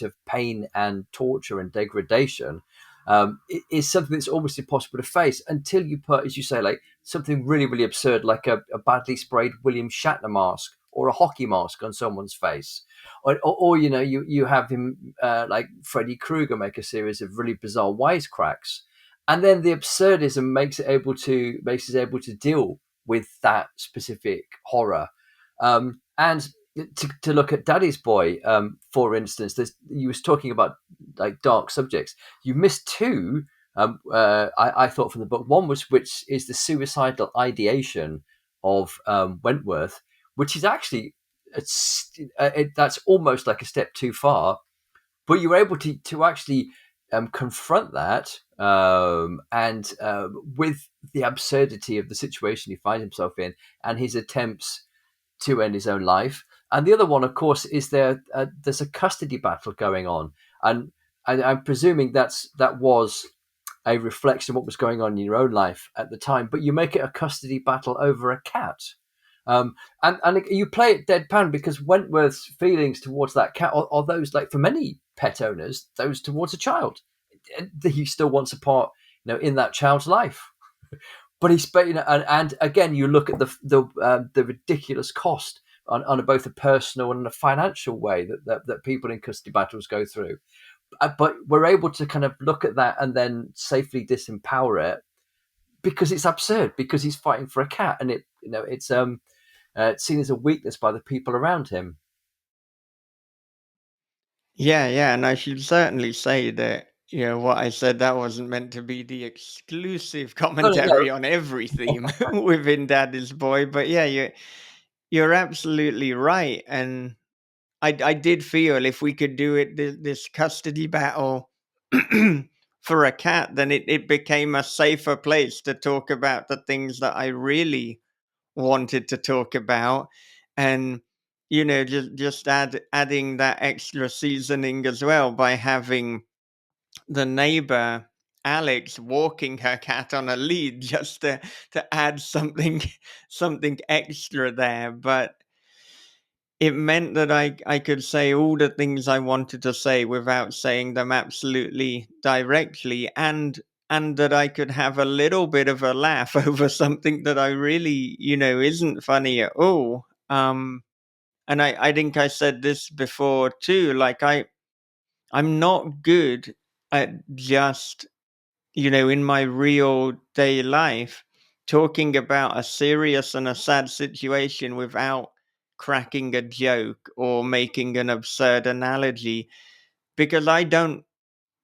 of pain and torture and degradation is something that's almost impossible to face until you put, as you say, like something really, really absurd, like a badly sprayed William Shatner mask or a hockey mask on someone's face. Or you have him like Freddy Krueger make a series of really bizarre wisecracks, and then the absurdism makes us able to deal with that specific horror. And to look at Daddy's Boy, for instance, you was talking about like dark subjects. You missed two. I thought from the book. One was which is the suicidal ideation of Wentworth, which is actually that's almost like a step too far. But you were able to actually confront that and with the absurdity of the situation he finds himself in and his attempts to end his own life. And the other one, of course, is there's a custody battle going on, and I'm presuming that was a reflection of what was going on in your own life at the time. But you make it a custody battle over a cat. And you play it deadpan because Wentworth's feelings towards that cat are those, like for many pet owners, those towards a child. He still wants a part, in that child's life. But and again, you look at the ridiculous cost on both a personal and a financial way that people in custody battles go through. But we're able to kind of look at that and then safely disempower it because it's absurd, because he's fighting for a cat, and it's seen as a weakness by the people around him. Yeah, and I should certainly say that what I said, that wasn't meant to be the exclusive No, no, no. commentary on every theme within Daddy's Boy, but yeah, you're absolutely right, and I did feel if we could do it this custody battle for a cat, then it became a safer place to talk about the things that I really wanted to talk about, and just adding that extra seasoning as well by having the neighbor Alex walking her cat on a lead just to add something extra there. But it meant that I could say all the things I wanted to say without saying them absolutely directly, and that I could have a little bit of a laugh over something that I really, isn't funny at all. And I think I said this before too, like I'm not good at just, in my real day life, talking about a serious and a sad situation without cracking a joke or making an absurd analogy, because I don't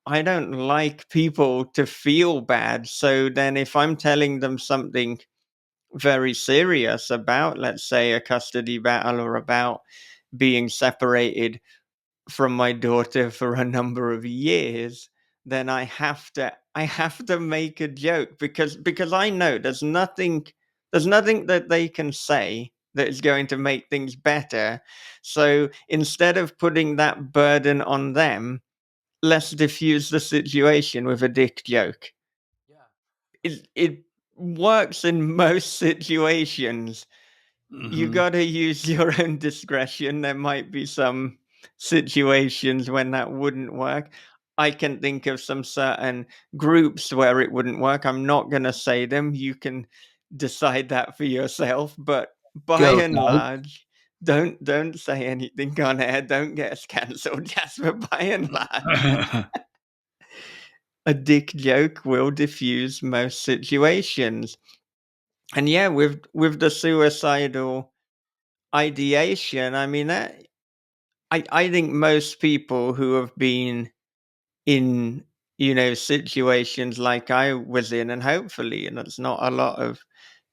like people to feel bad. So then if I'm telling them something very serious about, let's say, a custody battle or about being separated from my daughter for a number of years, then I have to make a joke, because I know there's nothing that they can say that is going to make things better. So instead of putting that burden on them, let's diffuse the situation with a dick joke. Yeah. It works in most situations. You Mm-hmm. got to use your own discretion. There might be some situations when that wouldn't work. I can think of some certain groups where it wouldn't work. I'm not going to say them. You can decide that for yourself. But by Girls and night. large, don't say anything on air. Don't get us cancelled, Jasper. By and large, a dick joke will diffuse most situations. And yeah, with the suicidal ideation, I mean, that I think most people who have been in, situations like I was in, and hopefully, and it's not a lot of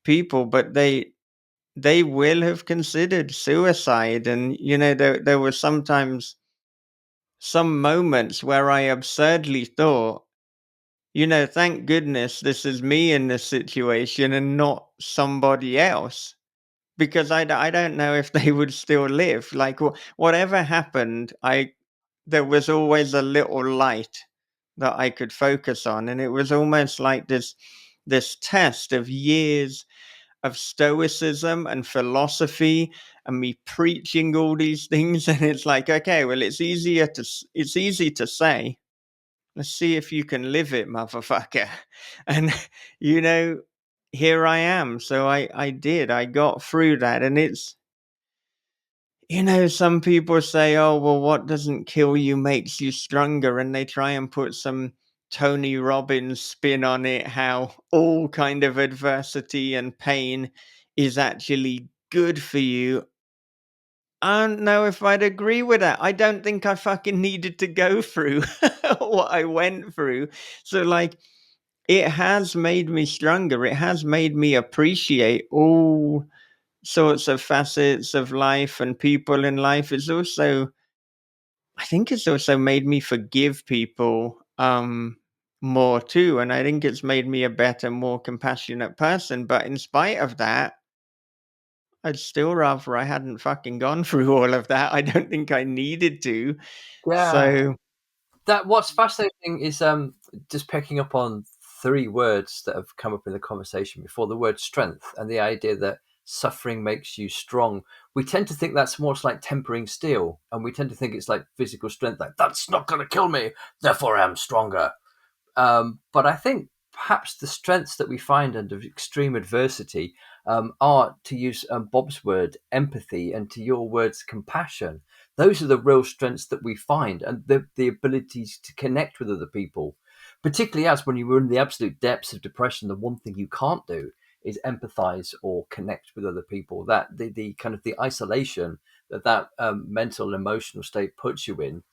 people, but they will have considered suicide. And there were sometimes some moments where I absurdly thought, thank goodness this is me in this situation and not somebody else, because I don't know if they would still live. Like, whatever happened, there was always a little light that I could focus on. And it was almost like this test of years of stoicism and philosophy and me preaching all these things. And it's like, okay, well, it's easy to say. Let's see if you can live it, motherfucker. And you know, here I am. So I did. I got through that. And it's, some people say, oh, well, what doesn't kill you makes you stronger. And they try and put some Tony Robbins spin on it, how all kind of adversity and pain is actually good for you. I don't know if I'd agree with that. I don't think I fucking needed to go through what I went through. So, like, it has made me stronger. It has made me appreciate all sorts of facets of life and people in life. I think it's also made me forgive people more too. And I think it's made me a better, more compassionate person. But in spite of that, I'd still rather I hadn't fucking gone through all of that. I don't think I needed to. Yeah. So That what's fascinating is just picking up on three words that have come up in the conversation before: the word strength and the idea that suffering makes you strong. We tend to think that's more like tempering steel, and we tend to think it's like physical strength, like that's not going to kill me, therefore I'm stronger. But I think perhaps the strengths that we find under extreme adversity are, to use Bob's word, empathy, and to your words, compassion. Those are the real strengths that we find, and the abilities to connect with other people, particularly as when you were in the absolute depths of depression, the one thing you can't do is empathize or connect with other people. That the kind of the isolation that mental and emotional state puts you in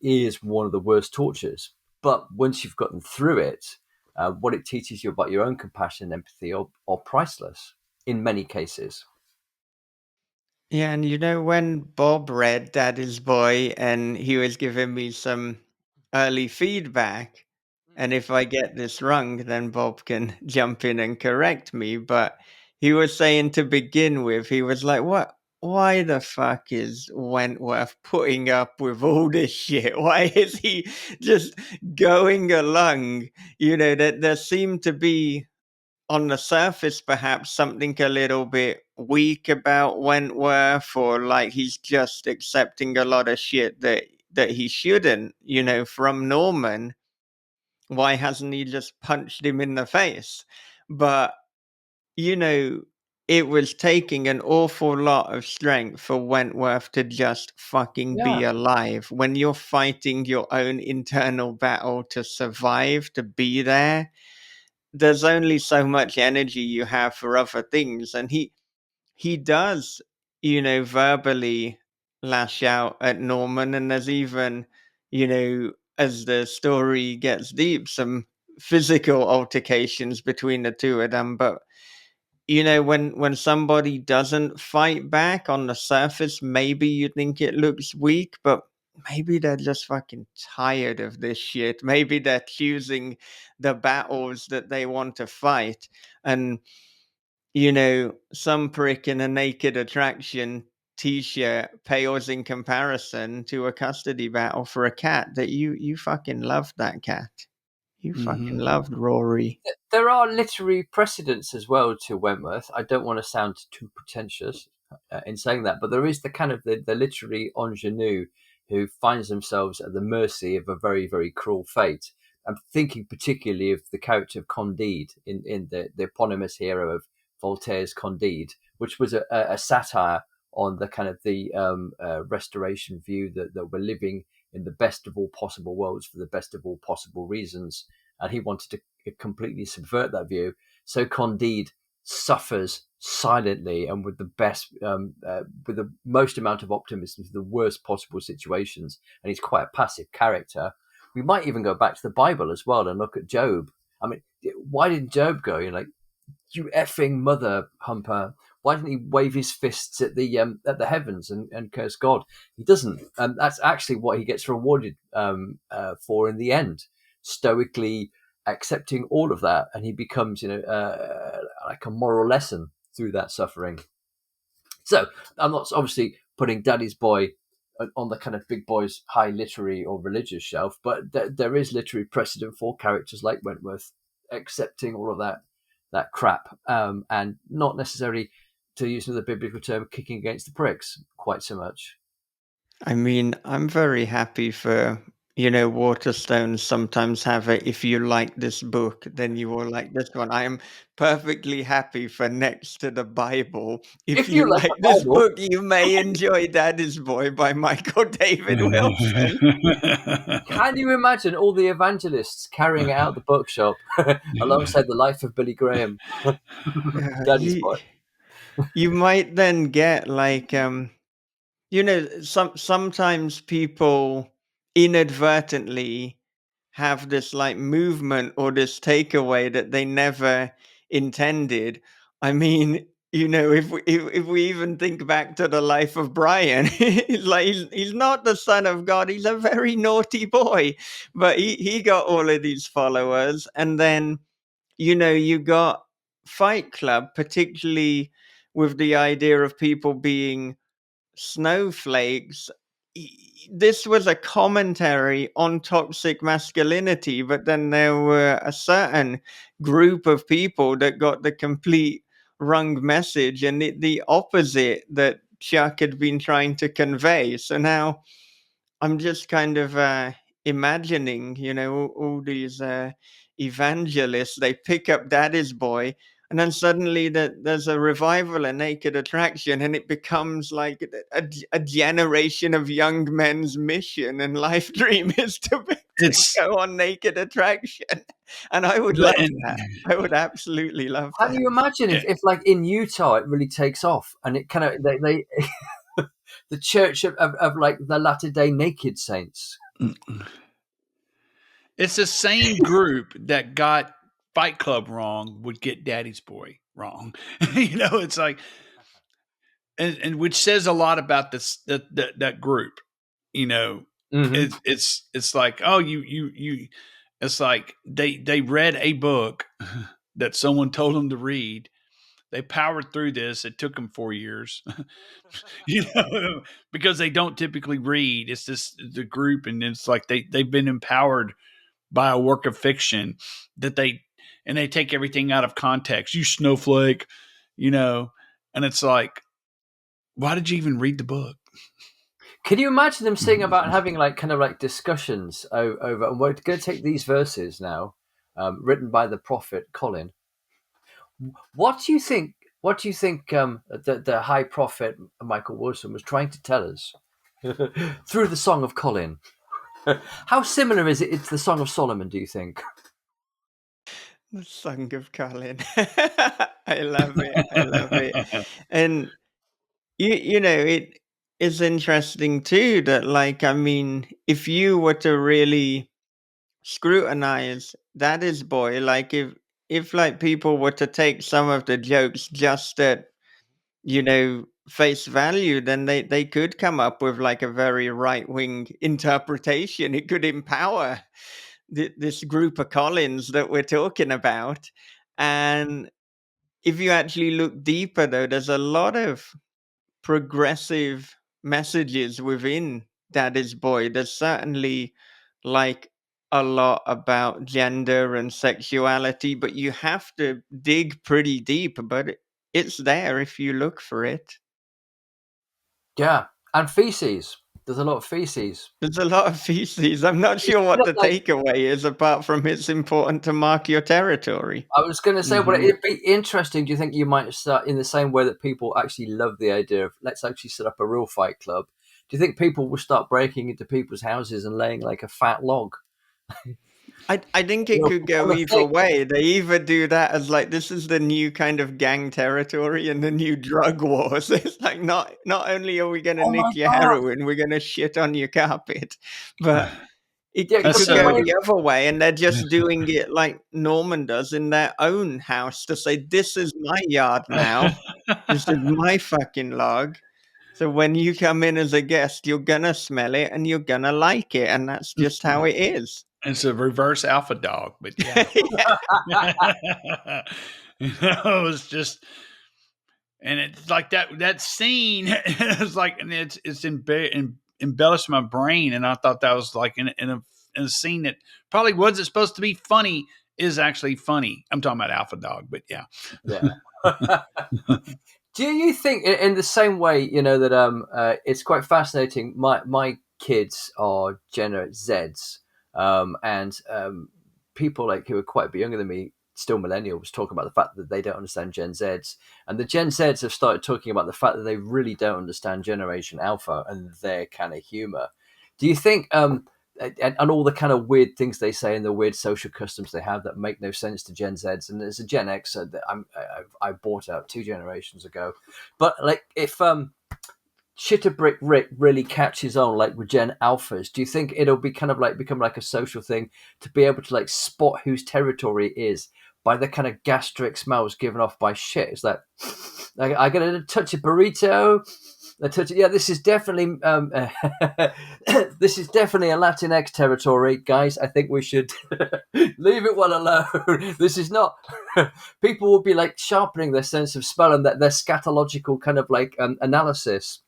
is one of the worst tortures. But once you've gotten through it, what it teaches you about your own compassion and empathy are priceless in many cases. yeah, and when Bob read Daddy's Boy and he was giving me some early feedback, and if I get this wrong, then Bob can jump in and correct me. But he was saying to begin with, he was like, "What? Why the fuck is Wentworth putting up with all this shit? Why is he just going along? That there seemed to be on the surface, perhaps something a little bit weak about Wentworth, or like he's just accepting a lot of shit that he shouldn't, from Norman. Why hasn't he just punched him in the face? But, you know, it was taking an awful lot of strength for Wentworth to just fucking be Yeah, alive. When you're fighting your own internal battle to survive, to be there, there's only so much energy you have for other things. And he does, verbally lash out at Norman. And there's even, as the story gets deep, some physical altercations between the two of them. But when somebody doesn't fight back on the surface, maybe you think it looks weak, but maybe they're just fucking tired of this shit. Maybe they're choosing the battles that they want to fight. And some prick in a Naked Attraction t-shirt pales in comparison to a custody battle for a cat that you fucking loved. That cat, you fucking Mm-hmm. loved Rory. there are literary precedents as well to Wentworth. I don't want to sound too pretentious in saying that, but there is the kind of the literary ingenue who finds themselves at the mercy of a very, very cruel fate. I'm thinking particularly of the character of Candide in the eponymous hero of Voltaire's Candide, which was a satire on the kind of the restoration view that we're living in the best of all possible worlds for the best of all possible reasons. And he wanted to completely subvert that view. So Candide suffers silently and with the best, with the most amount of optimism for the worst possible situations. And he's quite a passive character. We might even go back to the Bible as well and look at Job. I mean, why did Job go? Like, you effing mother humper. Why didn't he wave his fists at the heavens and curse God? He doesn't. That's actually what he gets rewarded for in the end, stoically accepting all of that, and he becomes, like a moral lesson through that suffering. So I'm not obviously putting Daddy's Boy on the kind of big boys high literary or religious shelf, but there is literary precedent for characters like Wentworth accepting all of that crap, and not necessarily, to use another biblical term, kicking against the pricks quite so much. I mean, I'm very happy for, Waterstones sometimes have a, if you like this book, then you will like this one. I am perfectly happy for next to the Bible. If If you you like like the this Bible, book, you may enjoy Daddy's Boy by Michael David Wilson. can you imagine all the evangelists carrying it out the bookshop alongside the life of Billy Graham, Daddy's You, Boy? you might then get like, sometimes people inadvertently have this like movement or this takeaway that they never intended. I mean, if we even think back to the life of Brian, he's not the son of God. He's a very naughty boy, but he got all of these followers, and then you got Fight Club, particularly with the idea of people being snowflakes. This was a commentary on toxic masculinity, but then there were a certain group of people that got the complete wrong message and the opposite that Chuck had been trying to convey. So now I'm just kind of imagining, all these evangelists, they pick up Daddy's Boy, and then suddenly there's a revival of Naked Attraction, and it becomes like a generation of young men's mission and life dream is to It's go on Naked Attraction. And I would but- love and- that. I would absolutely love Can that. you imagine if like in Utah it really takes off and it kind of they the church of like the Latter Day Naked Saints? it's the same group that got Fight Club wrong would get Daddy's Boy wrong. It's like, and which says a lot about this that group. Mm-hmm. It's like, oh, you. It's like they read a book that someone told them to read. They powered through this. It took them 4 years, because they don't typically read. It's just the group, and it's like they've been empowered by a work of fiction that they take everything out of context. You snowflake, and it's like, why did you even read the book? Can you imagine them sitting about having like kind of like discussions over? And we're going to take these verses now, written by the prophet Colin. What do you think? What do you think the high prophet Michael Wilson was trying to tell us through the Song of Colin? How similar is it to the Song of Solomon, do you think? The Song of Colin. I love it. I love it. And it is interesting too that, like, I mean, if you were to really scrutinize Daddy's Boy, like if like people were to take some of the jokes just at face value, then they could come up with like a very right-wing interpretation. It could empower this group of Collins that we're talking about. And if you actually look deeper, though, there's a lot of progressive messages within Daddy's Boy. There's certainly like a lot about gender and sexuality, but you have to dig pretty deep. But it's there if you look for it. Yeah, and feces. There's a lot of feces. There's a lot of feces. I'm not sure what the takeaway is, apart from it's important to mark your territory. I was going to say, well, Mhm. it'd be interesting. Do you think you might start in the same way that people actually love the idea of let's actually set up a real fight club? Do you think people will start breaking into people's houses and laying like a fat log? I think it could go either way. They either do that as like this is the new kind of gang territory and the new drug wars. It's like not only are we going to nick your heroin, we're going to shit on your carpet. But it could go the other way, and they're just doing it like Norman does in their own house to say, "This is my yard now. This is my fucking log." So when you come in as a guest, you're gonna smell it and you're gonna like it, and that's just how it is. It's a reverse alpha dog, but yeah. It's just, and it's like that scene. It's like, and it's embellished my brain, and I thought that was like in a scene that probably wasn't supposed to be funny is actually funny. I'm talking about Alpha Dog, but yeah. Do you think, in the same way, that it's quite fascinating? My kids are Gen Zs, and people like who are quite a bit younger than me, still millennials, talk about the fact that they don't understand Gen Zs, and the Gen Zs have started talking about the fact that they really don't understand Generation Alpha and their kind of humor. Do you think, and all the kind of weird things they say and the weird social customs they have that make no sense to Gen Zs, and as a Gen Xer that I bought out 2 generations ago, but like if Shitterbrick Rick really catches on like with Gen Alphas, do you think it'll be kind of like become like a social thing to be able to like spot whose territory it is by the kind of gastric smells given off by shit? It's like I get a touch of burrito. Yeah, this is definitely this is definitely a Latinx territory, guys. I think we should leave it well alone. This is not. People will be like sharpening their sense of smell and their scatological kind of like analysis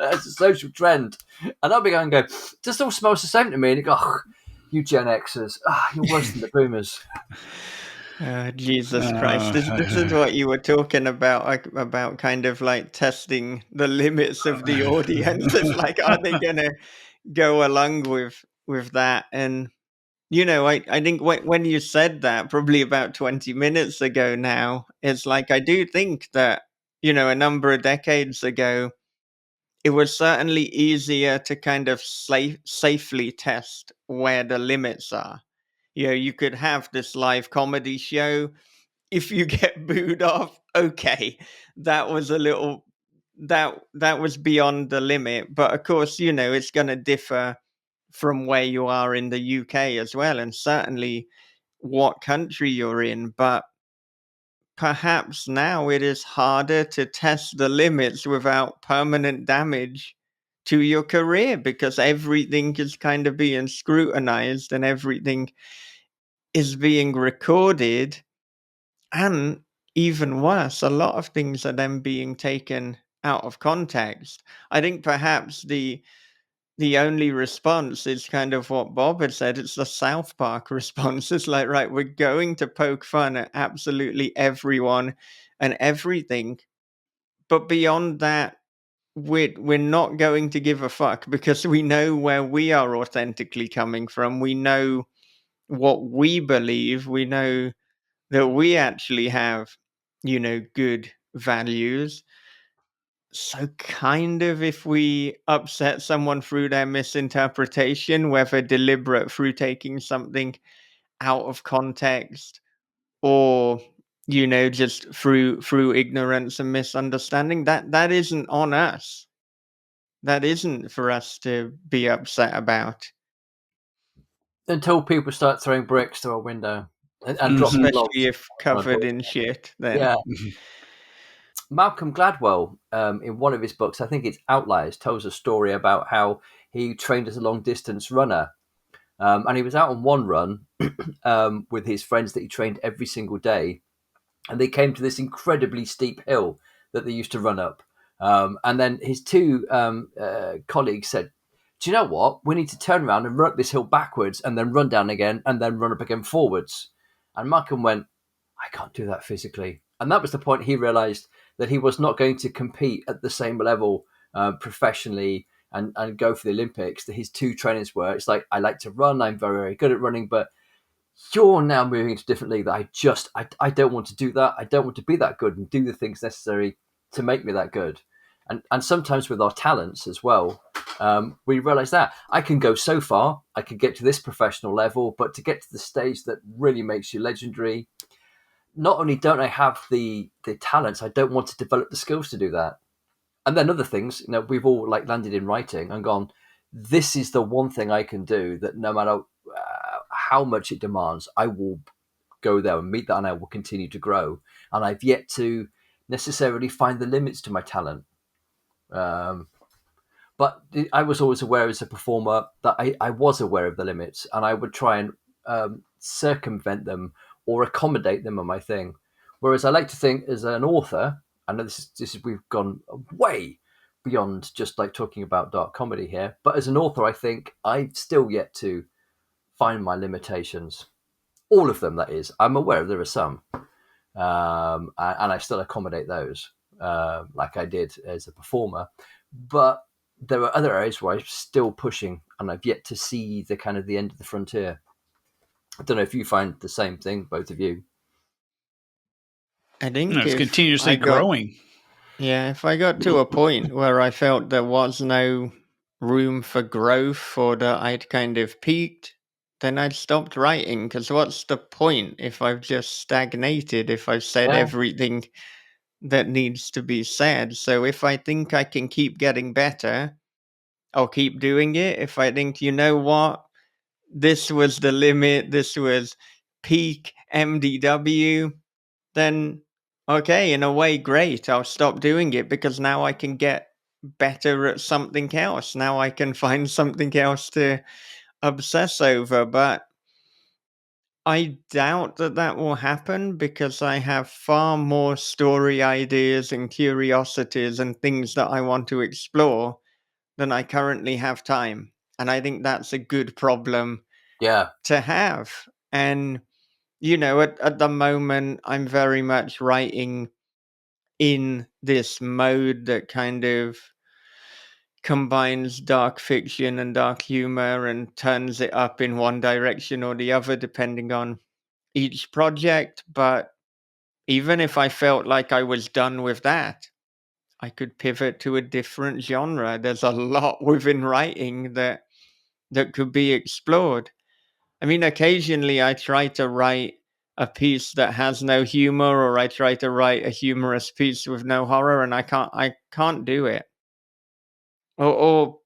as a social trend, and I'll be going, just all smells the same to me. And you go, oh, you Gen Xers, you're worse than the boomers. Jesus Christ! This is what you were talking about, like, about kind of like testing the limits of the audience. It's like, are they gonna go along with that? And I think when you said that, probably about 20 minutes ago now, it's like I do think that a number of decades ago, it was certainly easier to kind of safely test where the limits are. You could have this live comedy show. If you get booed off, okay, that was a little that was beyond the limit. But of course, it's going to differ from where you are in the UK as well, and certainly what country you're in. But perhaps now it is harder to test the limits without permanent damage to your career, because everything is kind of being scrutinized and everything is being recorded. And even worse, a lot of things are then being taken out of context. I think perhaps the only response is kind of what Bob had said. It's the South Park response. It's like, right, we're going to poke fun at absolutely everyone and everything. But beyond that, we're not going to give a fuck, because we know where we are authentically coming from. We know what we believe. We know that we actually have, good values. So kind of, if we upset someone through their misinterpretation, whether deliberate through taking something out of context, or just through ignorance and misunderstanding, that isn't on us. That isn't for us to be upset about. Until people start throwing bricks through a window and dropping Especially logs. if covered in shit, then. Yeah. Malcolm Gladwell, in one of his books, I think it's Outliers, tells a story about how he trained as a long distance runner. And he was out on one run with his friends that he trained every single day. And they came to this incredibly steep hill that they used to run up. And then his 2 colleagues said, do you know what? We need to turn around and run up this hill backwards and then run down again and then run up again forwards. And Malcolm went, I can't do that physically. And that was the point he realized that he was not going to compete at the same level professionally and go for the Olympics that his 2 trainers were. It's like, I like to run. I'm very, very good at running, but you're now moving into a different league that I don't want to do that. I don't want to be that good and do the things necessary to make me that good. And sometimes with our talents as well, we realize that I can go so far, I can get to this professional level, but to get to the stage that really makes you legendary, not only don't I have the talents, I don't want to develop the skills to do that. And then other things, we've all like landed in writing and gone, this is the one thing I can do that no matter how much it demands, I will go there and meet that, and I will continue to grow. And I've yet to necessarily find the limits to my talent. But I was always aware as a performer that I was aware of the limits, and I would try and circumvent them or accommodate them on my thing. Whereas I like to think as an author, I know this is we've gone way, beyond just like talking about dark comedy here. But as an author, I think I've still yet to find my limitations. All of them, that is. I'm aware there are some, and I still accommodate those, like I did as a performer. But there are other areas where I'm still pushing, and I've yet to see the kind of the end of the frontier. I don't know if you find the same thing, both of you. I think It's if continuously I got growing. Yeah, if I got to a point where I felt there was no room for growth or that I'd kind of peaked, then I'd stopped writing. Because what's the point if I've just stagnated, if I've said Yeah, everything that needs to be said? So if I think I can keep getting better, I'll keep doing it. If I think, you know what, this was the limit, this was peak MDW, then okay, in a way, great. I'll stop doing it because now I can get better at something else. Now I can find something else to obsess over. But I doubt that that will happen because I have far more story ideas and curiosities and things that I want to explore than I currently have time. And I think that's a good problem yeah, to have. And, at the moment, I'm very much writing in this mode that kind of combines dark fiction and dark humor and turns it up in one direction or the other depending on each project. But even if I felt like I was done with that, I could pivot to a different genre. There's a lot within writing that could be explored. I mean, occasionally I try to write a piece that has no humor, or I try to write a humorous piece with no horror, and I can't do it. Or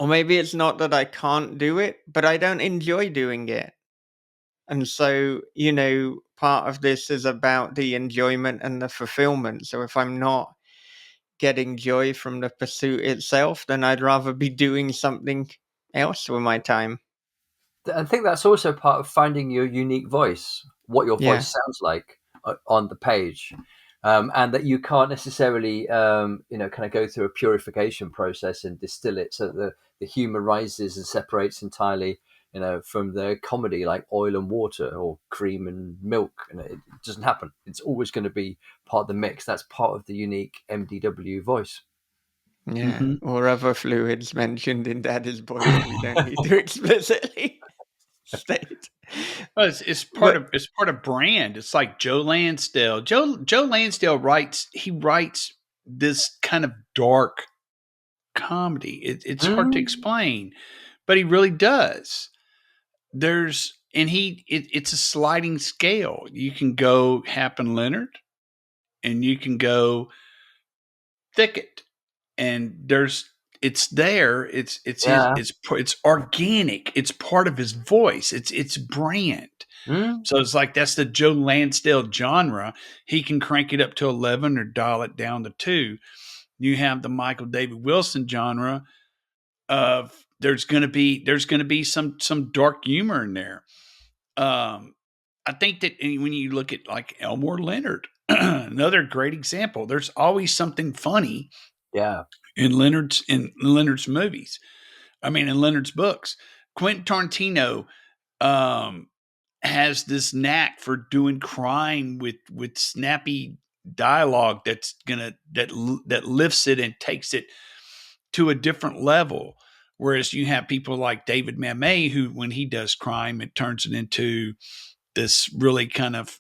maybe it's not that I can't do it, but I don't enjoy doing it. And so, part of this is about the enjoyment and the fulfillment. So if I'm not getting joy from the pursuit itself, then I'd rather be doing something else with my time. I think that's also part of finding your unique voice, what your Yeah. voice sounds like on the page, and that you can't necessarily, kind of go through a purification process and distill it so that the humor rises and separates entirely, from the comedy like oil and water or cream and milk. It doesn't happen. It's always going to be part of the mix. That's part of the unique MDW voice. Yeah. Hmm. Or other fluids mentioned in Daddy's Boy that we don't need to explicitly state. Well, it's part of brand. It's like Joe Lansdale. Joe Lansdale writes this kind of dark comedy. It's hard to Mm, explain, but he really does. It's a sliding scale. You can go Happen Leonard, and you can go Thicket, and it's there. It's his. yeah. It's organic. It's part of his voice. It's brand. Mm, So it's like that's the Joe Lansdale genre. He can crank it up to 11 or dial it down to 2. You have the Michael David Wilson genre of there's going to be some dark humor in there. I think that when you look at like Elmore Leonard, another great example, there's always something funny yeah. in Leonard's movies. I mean, in Leonard's books. Quentin Tarantino um, has this knack for doing crime with snappy dialogue that lifts it and takes it to a different level. Whereas you have people like David Mamet, who when he does crime, it turns it into this really kind of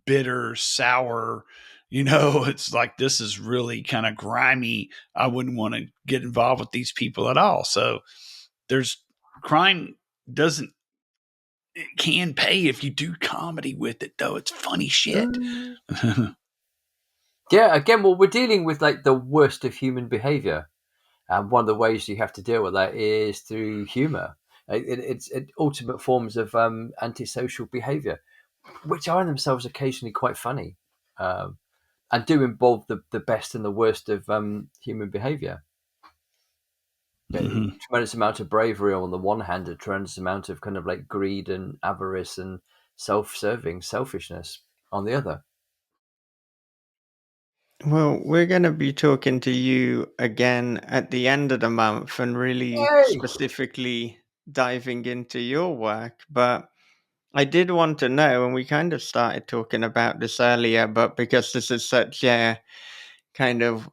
bitter, sour. It's like this is really kind of grimy. I wouldn't want to get involved with these people at all. So there's crime doesn't it can pay if you do comedy with it, though. It's funny shit. Mm. Yeah, again, well, we're dealing with like the worst of human behavior. And one of the ways you have to deal with that is through humor. It's ultimate forms of antisocial behavior, which are in themselves occasionally quite funny, um, and do involve the best and the worst of human behavior. Mhm. Tremendous amount of bravery on the one hand, a tremendous amount of kind of like greed and avarice and self-serving selfishness on the other. Well, we're going to be talking to you again at the end of the month and really Yay! specifically diving into your work. But I did want to know, and we kind of started talking about this earlier, but because this is such a kind of,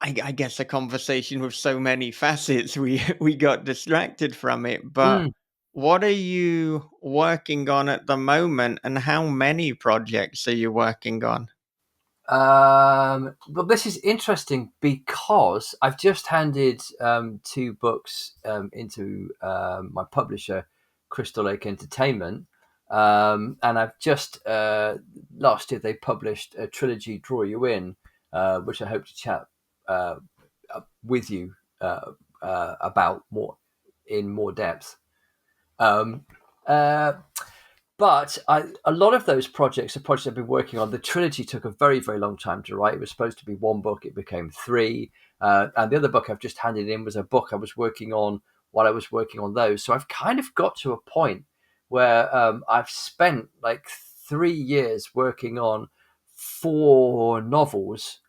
I guess, a conversation with so many facets, we got distracted from it. But Mm. what are you working on at the moment, and how many projects are you working on? Well, this is interesting because I've just handed 2 books into my publisher, Crystal Lake Entertainment, and I've just last year they published a trilogy, Draw You In, which I hope to chat uh, with you about more depth. Um, uh, but a lot of those projects are projects I've been working on. The trilogy took a very, very long time to write. It was supposed to be 1 book. It became 3. And the other book I've just handed in was a book I was working on while I was working on those. So I've kind of got to a point where I've spent like 3 years working on 4 novels.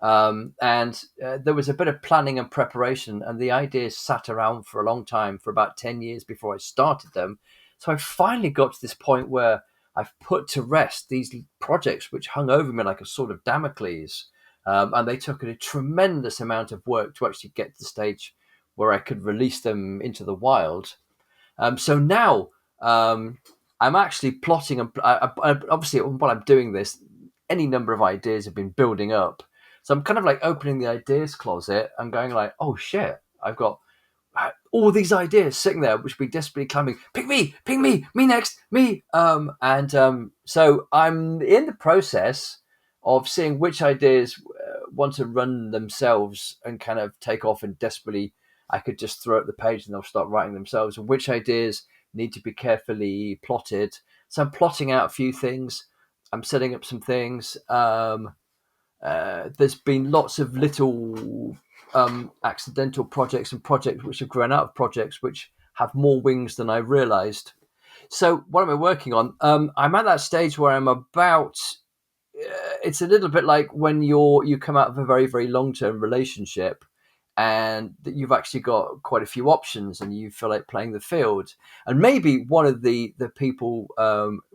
And there was a bit of planning and preparation, and the ideas sat around for a long time, for about 10 years before I started them. So I finally got to this point where I've put to rest these projects which hung over me like a sort of Damocles. And they took a tremendous amount of work to actually get to the stage where I could release them into the wild. So now I'm actually plotting, and obviously while I'm doing this, any number of ideas have been building up. So I'm kind of like opening the ideas closet and going like, oh shit, I've got all these ideas sitting there, which be desperately clamoring, pick me next, me. So I'm in the process of seeing which ideas want to run themselves and kind of take off, and desperately I could just throw up the page and they'll start writing themselves, and which ideas need to be carefully plotted. So I'm plotting out a few things. I'm setting up some things. There's been lots of little accidental projects and projects which have grown out of projects which have more wings than I realized. So what am I working on? I'm at that stage where I'm about. It's a little bit like when you come out of a very, very long term relationship, and that you've actually got quite a few options, and you feel like playing the field. And maybe one of the people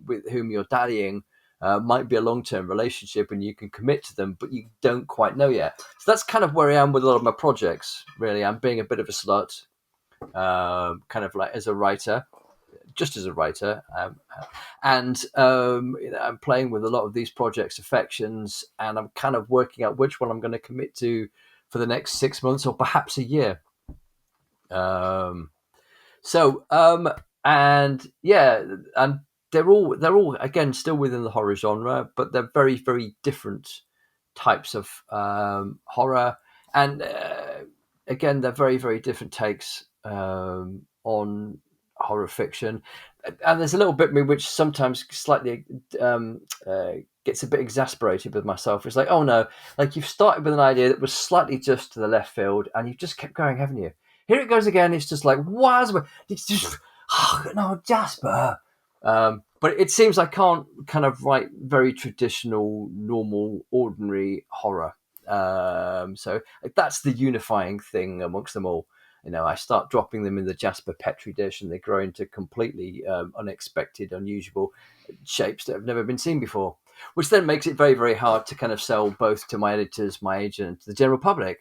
with whom you're dallying might be a long term relationship, and you can commit to them, but you don't quite know yet. So that's kind of where I am with a lot of my projects. Really, I'm being a bit of a slut, kind of like as a writer, just as a writer, and I'm playing with a lot of these projects' affections, and I'm kind of working out which one I'm going to commit to for the next 6 months or perhaps a year. And yeah, and they're all again still within the horror genre, but they're very, very different types of horror, and again they're very, very different takes on horror fiction. And there's a little bit of me which sometimes slightly gets a bit exasperated with myself. It's like, oh no, like you've started with an idea that was slightly just to the left field, and you've just kept going, haven't you? Here it goes again. It's just like, wow, it's just, oh, no, Jasper. But it seems I can't kind of write very traditional, normal, ordinary horror. So that's the unifying thing amongst them all. I start dropping them in the Jasper Petri dish, and they grow into completely unexpected, unusual shapes that have never been seen before, which then makes it very, very hard to kind of sell both to my editors, my agent, the general public.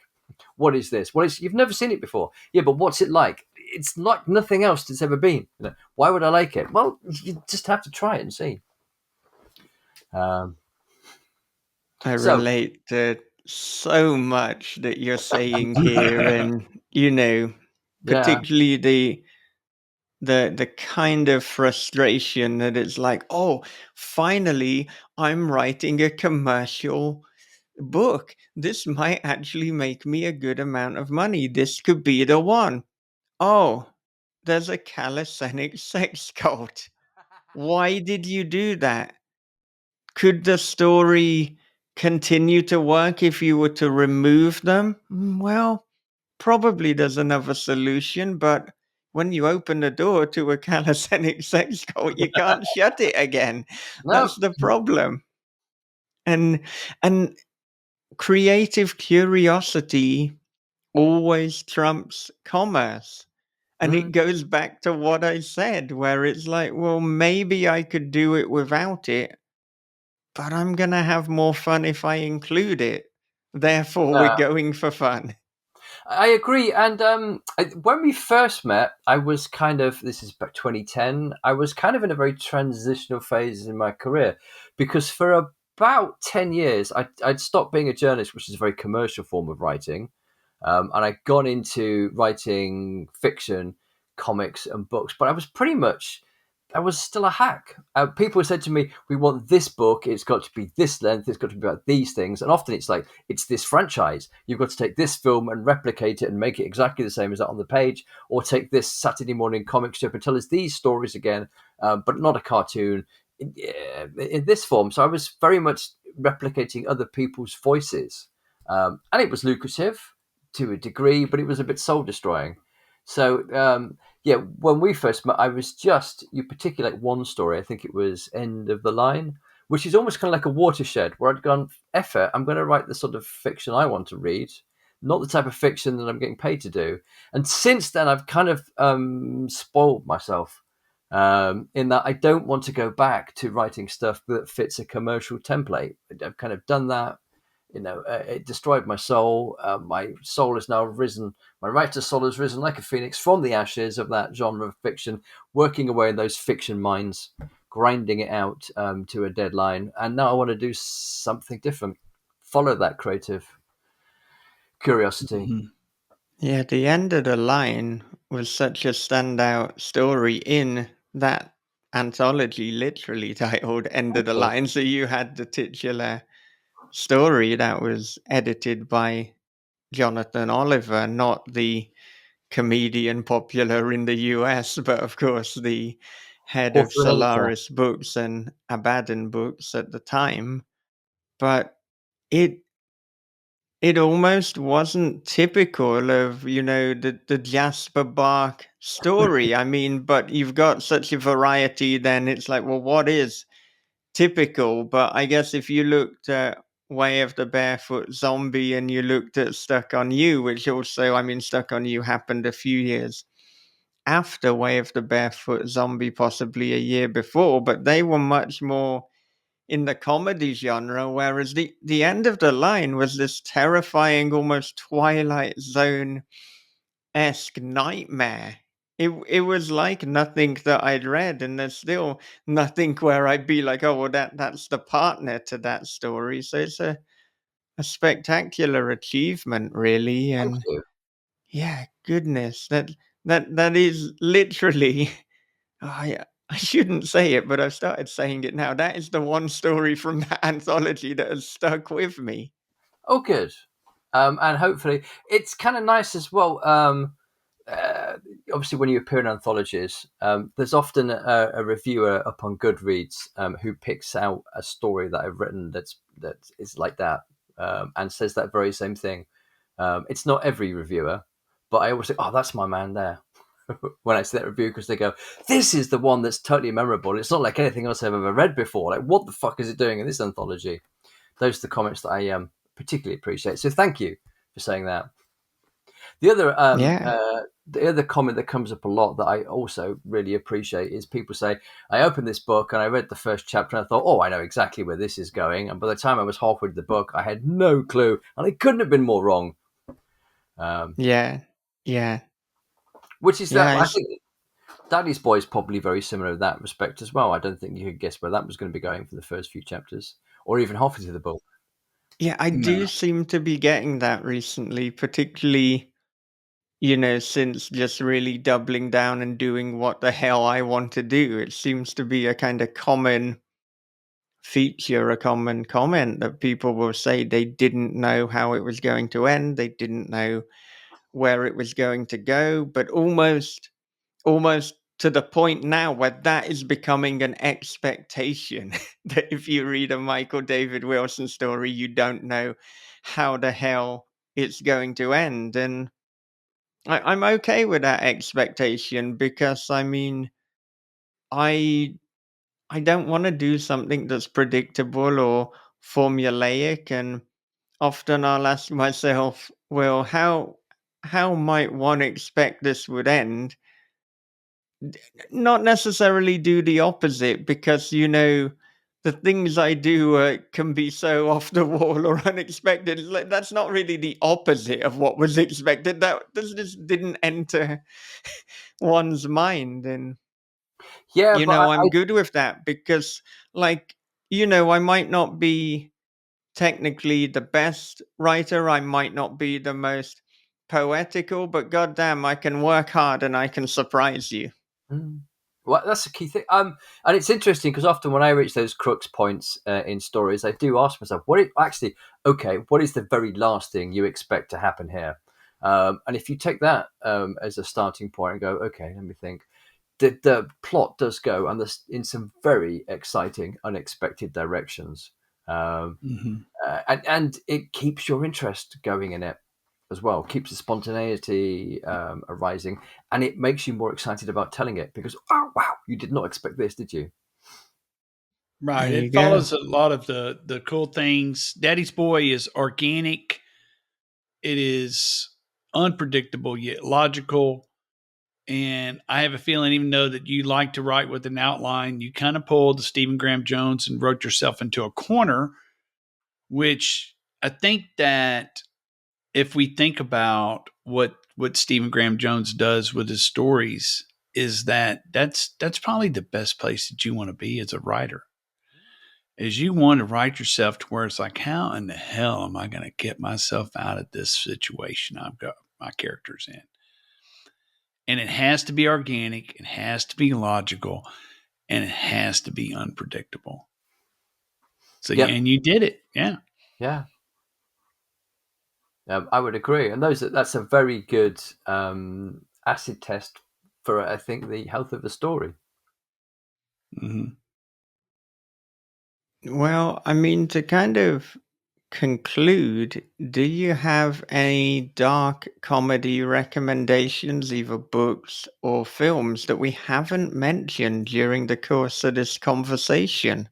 What is this? You've never seen it before. Yeah, but what's it like? It's like nothing else that's ever been. Why would I like it? Well, you just have to try it and see. I relate to so much that you're saying here, and particularly the kind of frustration that it's like, oh, finally I'm writing a commercial book. This might actually make me a good amount of money. This could be the one. Oh, there's a calisthenic sex cult. Why did you do that? Could the story continue to work if you were to remove them? Well, probably there's another solution, but when you open the door to a calisthenic sex cult, you can't shut it again. No. That's the problem. And creative curiosity always trumps commerce. And Mm. it goes back to what I said, where it's like, well, maybe I could do it without it, but I'm going to have more fun if I include it. Therefore, we're going for fun. I agree. And when we first met, I was kind of, this is about 2010, I was kind of in a very transitional phase in my career, because for about 10 years, I'd stopped being a journalist, which is a very commercial form of writing. And I'd gone into writing fiction, comics, and books, but I was still a hack. People said to me, "We want this book. It's got to be this length. It's got to be about these things." And often it's like, "It's this franchise. You've got to take this film and replicate it and make it exactly the same as that on the page, or take this Saturday morning comic strip and tell us these stories again, but not a cartoon in this form." So I was very much replicating other people's voices, and it was lucrative to a degree, but it was a bit soul destroying. So yeah, when we first met, I was just, you particularly like one story, I think it was End of the Line, which is almost kind of like a watershed where I'd gone, F it, I'm going to write the sort of fiction I want to read, not the type of fiction that I'm getting paid to do. And since then, I've kind of spoiled myself in that I don't want to go back to writing stuff that fits a commercial template. I've kind of done that. It destroyed my soul. My soul has now risen. My writer's soul has risen like a phoenix from the ashes of that genre of fiction, working away in those fiction mines, grinding it out to a deadline. And now I want to do something different. Follow that creative curiosity. Mhm. Yeah, the End of the Line was such a standout story in that anthology, literally titled End of Thank the you. Line. So you had the titular story that was edited by Jonathan Oliver, not the comedian popular in the US, but of course the head of Author and editor. Solaris Books and Abaddon Books at the time. But it it almost wasn't typical of, the Jasper Bark story. I mean, but you've got such a variety, then it's like, well, what is typical? But I guess if you looked at Way of the Barefoot Zombie and you looked at Stuck on You, which also, I mean, Stuck on You happened a few years after Way of the Barefoot Zombie, possibly a year before, but they were much more in the comedy genre, whereas the End of the Line was this terrifying, almost Twilight Zone esque nightmare. It was like nothing that I'd read, and there's still nothing where I'd be like, oh well, that's the partner to that story. So it's a spectacular achievement, really, Thank and you. yeah, goodness, that is literally. I shouldn't say it, but I've started saying it now. That is the one story from that anthology that has stuck with me. Oh, good. And hopefully, it's kind of nice as well. Uh, Obviously, when you appear in anthologies, there's often a reviewer up on Goodreads who picks out a story that I've written that is like that, and says that very same thing. It's not every reviewer, but I always say, "Oh, that's my man there." When I see that review, because they go, "This is the one that's totally memorable. It's not like anything else I've ever read before. Like, what the fuck is it doing in this anthology?" Those are the comments that I particularly appreciate. So, thank you for saying that. The other Yeah. the other comment that comes up a lot that I also really appreciate is people say, I opened this book and I read the first chapter and I thought, oh, I know exactly where this is going. And by the time I was halfway through the book, I had no clue, and I couldn't have been more wrong. Um, Yeah. Yeah. which is Yeah. that I think Daddy's Boy is probably very similar in that respect as well. I don't think you could guess where that was going to be going for the first few chapters, or even halfway through the book. Yeah, I do No. seem to be getting that recently, particularly, since just really doubling down and doing what the hell I want to do. It seems to be a kind of common feature, a common comment that people will say they didn't know how it was going to end. They didn't know where it was going to go, but almost to the point now where that is becoming an expectation that if you read a Michael David Wilson story, you don't know how the hell it's going to end. And I'm okay with that expectation because I mean, I I don't want to do something that's predictable or formulaic, and often I'll ask myself, well, how might one expect this would end? Not necessarily do the opposite, because the things I do can be so off the wall or unexpected. That's not really the opposite of what was expected. That this just didn't enter one's mind, and Yeah, but I'm good with that, because, like, I might not be technically the best writer. I might not be the most poetical, but goddamn, I can work hard and I can surprise you. Mm. Well, that's the key thing. And it's interesting because often when I reach those crux points in stories, I do ask myself, what is the very last thing you expect to happen here? And if you take that as a starting point and go, okay, let me think, the plot does go and in some very exciting, unexpected directions. Mm-hmm. And it keeps your interest going in it as well, keeps the spontaneity arising, and it makes you more excited about telling it because, oh, wow, you did not expect this, did you? Right. There you It go. follows a lot of the cool things. Daddy's Boy is organic. It is unpredictable yet logical. And I have a feeling, even though that you like to write with an outline, you kind of pulled the Stephen Graham Jones and wrote yourself into a corner, which I think that if we think about what Stephen Graham Jones does with his stories, is that's probably the best place that you want to be as a writer. Is you want to write yourself to where it's like, how in the hell am I going to get myself out of this situation I've got my characters in? And it has to be organic, it has to be logical, and it has to be unpredictable. So, Yep. and you did it. Yeah. Yeah. I would agree. And that's a very good acid test for, I think, the health of the story. Mm-hmm. Well, I mean, to kind of conclude, do you have any dark comedy recommendations, either books or films, that we haven't mentioned during the course of this conversation?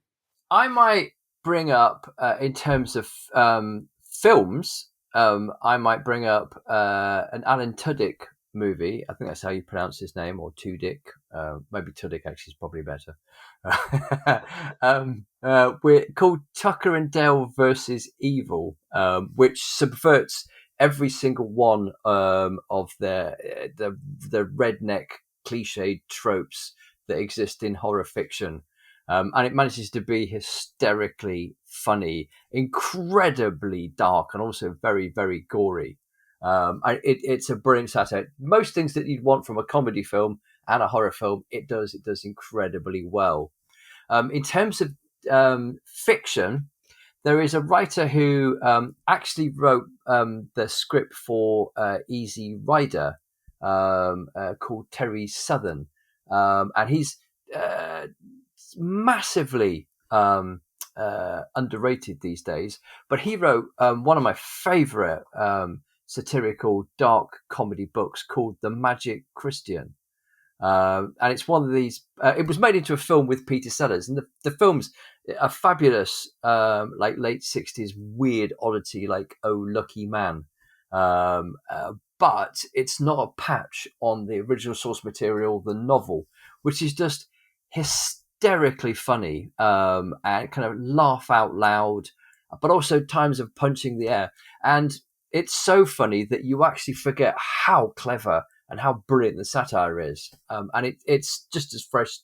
I might bring up, in terms of films, I might bring up an Alan Tudyk movie. I think that's how you pronounce his name, or Tudyk. Maybe Tudyk actually is probably better. We're called Tucker and Dale versus Evil, which subverts every single one of the redneck cliched tropes that exist in horror fiction. And it manages to be hysterically funny, incredibly dark, and also very, very gory. It's a brilliant satire. Most things that you'd want from a comedy film and a horror film, it does incredibly well. In terms of fiction, there is a writer who actually wrote the script for Easy Rider, called Terry Southern, and he's massively underrated these days. But he wrote one of my favorite satirical dark comedy books called The Magic Christian. And it's one of these. It was made into a film with Peter Sellers, and the film's a fabulous, like late '60s weird oddity, like Oh Lucky Man. But it's not a patch on the original source material, the novel, which is just hysterically funny, and kind of laugh out loud, but also times of punching the air. And it's so funny that you actually forget how clever and how brilliant the satire is. And it's just as fresh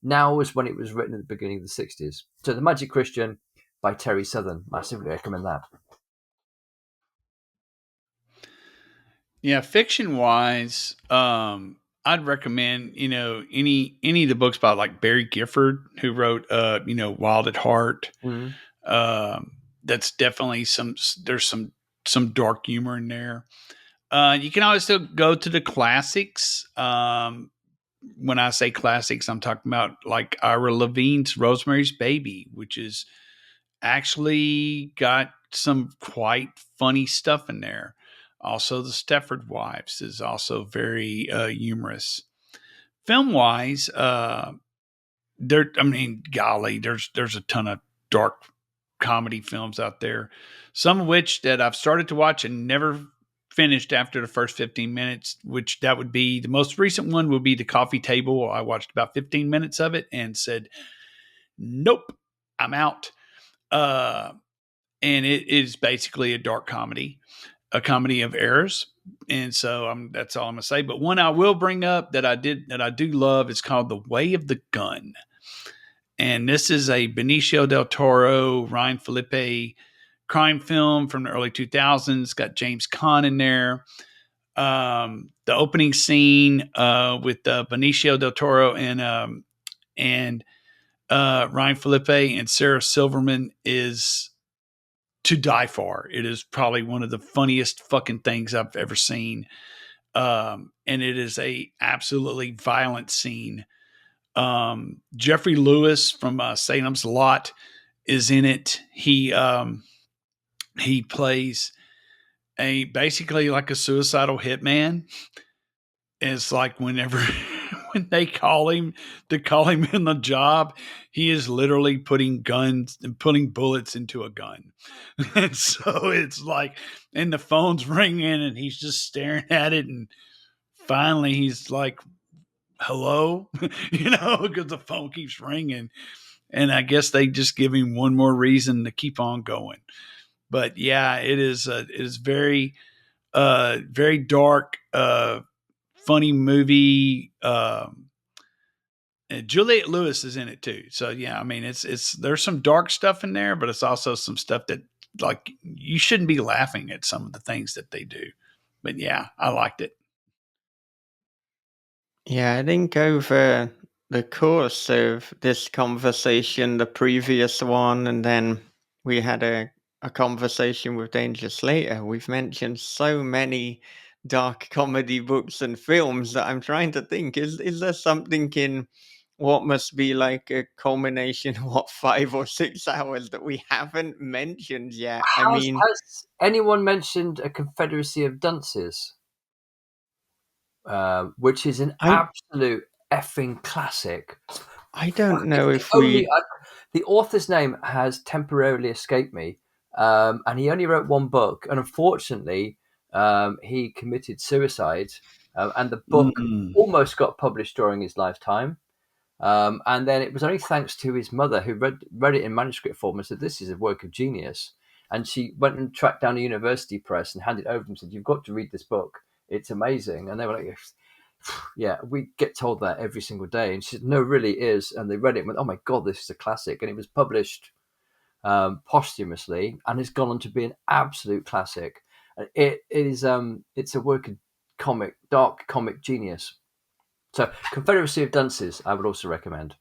now as when it was written at the beginning of the 60s. So The Magic Christian by Terry Southern. Massively recommend that. Yeah, fiction wise, I'd recommend any of the books by like Barry Gifford, who wrote Wild at Heart. Mm. That's definitely there's some dark humor in there. You can always still go to the classics. When I say classics, I'm talking about like Ira Levine's Rosemary's Baby, which is actually got some quite funny stuff in there. Also, The Stepford Wives is also very humorous. Film wise, golly, there's a ton of dark comedy films out there, some of which that I've started to watch and never finished after the first 15 minutes, which that would be the most recent one would be The Coffee Table. I watched about 15 minutes of it and said, nope, I'm out. And it is basically a dark comedy, a comedy of errors. And so that's all I'm gonna say. But one I will bring up that I do love is called The Way of the Gun. And this is a Benicio del Toro, Ryan Felipe crime film from the early 2000s. Got James Caan in there. The opening scene with Benicio del Toro and Ryan Felipe and Sarah Silverman is to die for. It is probably one of the funniest fucking things I've ever seen. And it is a absolutely violent scene. Jeffrey Lewis from Salem's Lot is in it. He plays basically like a suicidal hitman. It's like whenever when they call him to call him in the job, he is literally putting bullets into a gun. And so it's like, and the phone's ringing and he's just staring at it. And finally he's like, hello, because the phone keeps ringing. And I guess they just give him one more reason to keep on going. But yeah, it is very, very dark, funny movie. Juliette Lewis is in it too. So yeah, I mean, it's there's some dark stuff in there, but it's also some stuff that like you shouldn't be laughing at some of the things that they do. But yeah, I liked it. Yeah, I think over the course of this conversation, the previous one, and then we had a conversation with Danger Slater, we've mentioned so many dark comedy books and films that I'm trying to think, is there something in what must be like a culmination of what 5 or 6 hours that we haven't mentioned yet? I mean, Has anyone mentioned A Confederacy of Dunces? Which is an I absolute effing classic. I don't know It's if we the author's name has temporarily escaped me, and he only wrote one book, and unfortunately, he committed suicide, and the book almost got published during his lifetime. And then it was only thanks to his mother, who read it in manuscript form and said, "This is a work of genius." And she went and tracked down a university press and handed it over to them and said, "You've got to read this book. It's amazing." And they were like, "Yeah, we get told that every single day." And she said, "No, really is." And they read it and went, "Oh my God, this is a classic." And it was published posthumously and has gone on to be an absolute classic. It's a work of dark comic genius. So, Confederacy of Dunces, I would also recommend.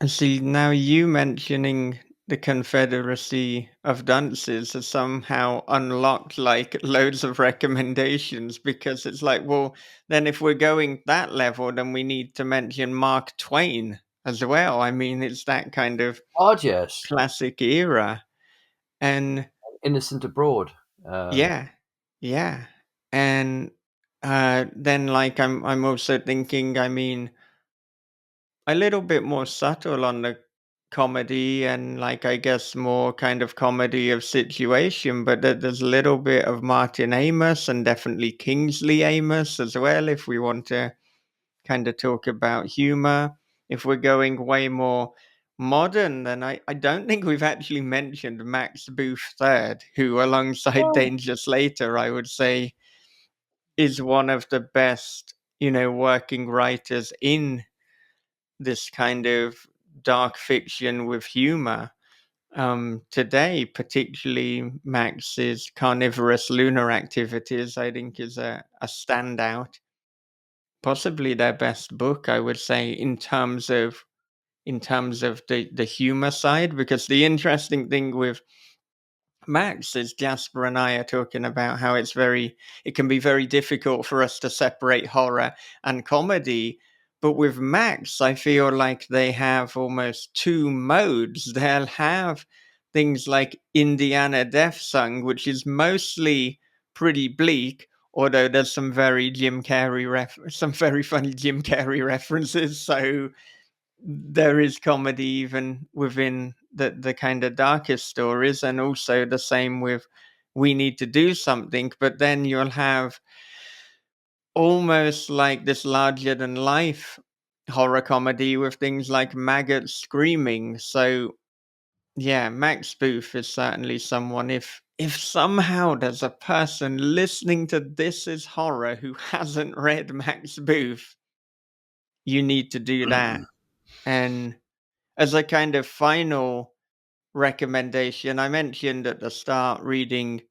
And see, now you mentioning the Confederacy of Dunces has somehow unlocked like loads of recommendations, because it's like, well, then if we're going that level, then we need to mention Mark Twain as well. I mean, it's that kind of God, yes. classic era. And Innocent Abroad. yeah, yeah. And then like I'm also thinking, I mean, a little bit more subtle on the comedy, and like I guess more kind of comedy of situation, but there's a little bit of Martin Amis and definitely Kingsley Amis as well, if we want to kind of talk about humor. If we're going way more modern, then I don't think we've actually mentioned Max Booth third, who alongside Oh. Danger Slater, I would say is one of the best, working writers in this kind of dark fiction with humor. Today, particularly Max's Carnivorous Lunar Activities, I think is a standout. Possibly their best book, I would say, in terms of the humor side, because the interesting thing with Max is Jasper and I are talking about how it can be very difficult for us to separate horror and comedy. But with Max, I feel like they have almost two modes. They'll have things like Indiana Death Song, which is mostly pretty bleak, although there's some very some very funny Jim Carrey references. So there is comedy even within the kind of darkest stories, and also the same with We Need to Do Something. But then you'll have almost like this larger than life horror comedy with things like maggots screaming. So yeah, Max Booth is certainly someone. If somehow there's a person listening to This Is Horror who hasn't read Max Booth, you need to do that. And as a kind of final recommendation, I mentioned at the start reading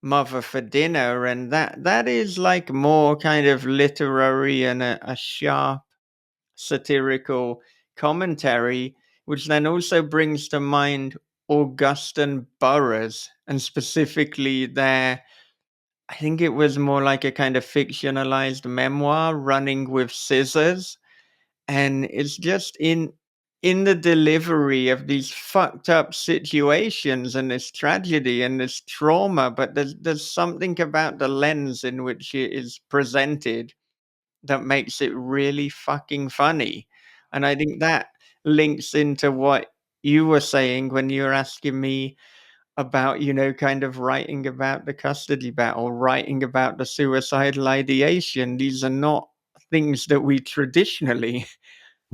Mother for Dinner, and that is like more kind of literary and a sharp satirical commentary, which then also brings to mind Augustin Burroughs, and specifically their, I think it was more like a kind of fictionalized memoir, Running with Scissors. And it's just in the delivery of these fucked up situations and this tragedy and this trauma, but there's something about the lens in which it is presented that makes it really fucking funny. And I think that links into what you were saying when you were asking me about, kind of writing about the custody battle, writing about the suicidal ideation. These are not things that we traditionally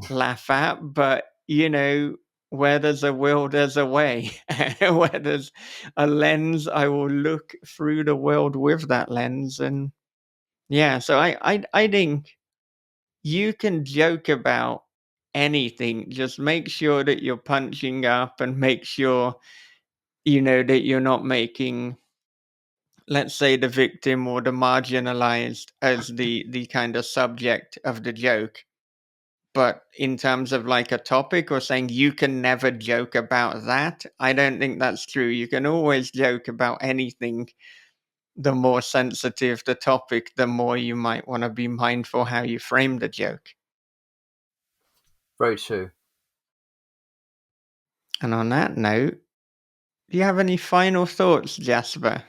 laugh at, but where there's a will, there's a way. Where there's a lens, I will look through the world with that lens. And yeah, so I think you can joke about anything. Just make sure that you're punching up, and make sure that you're not making, let's say, the victim or the marginalized as the kind of subject of the joke. But in terms of like a topic, or saying you can never joke about that, I don't think that's true. You can always joke about anything. The more sensitive the topic, the more you might want to be mindful how you frame the joke. Very true. And on that note, do you have any final thoughts, Jasper?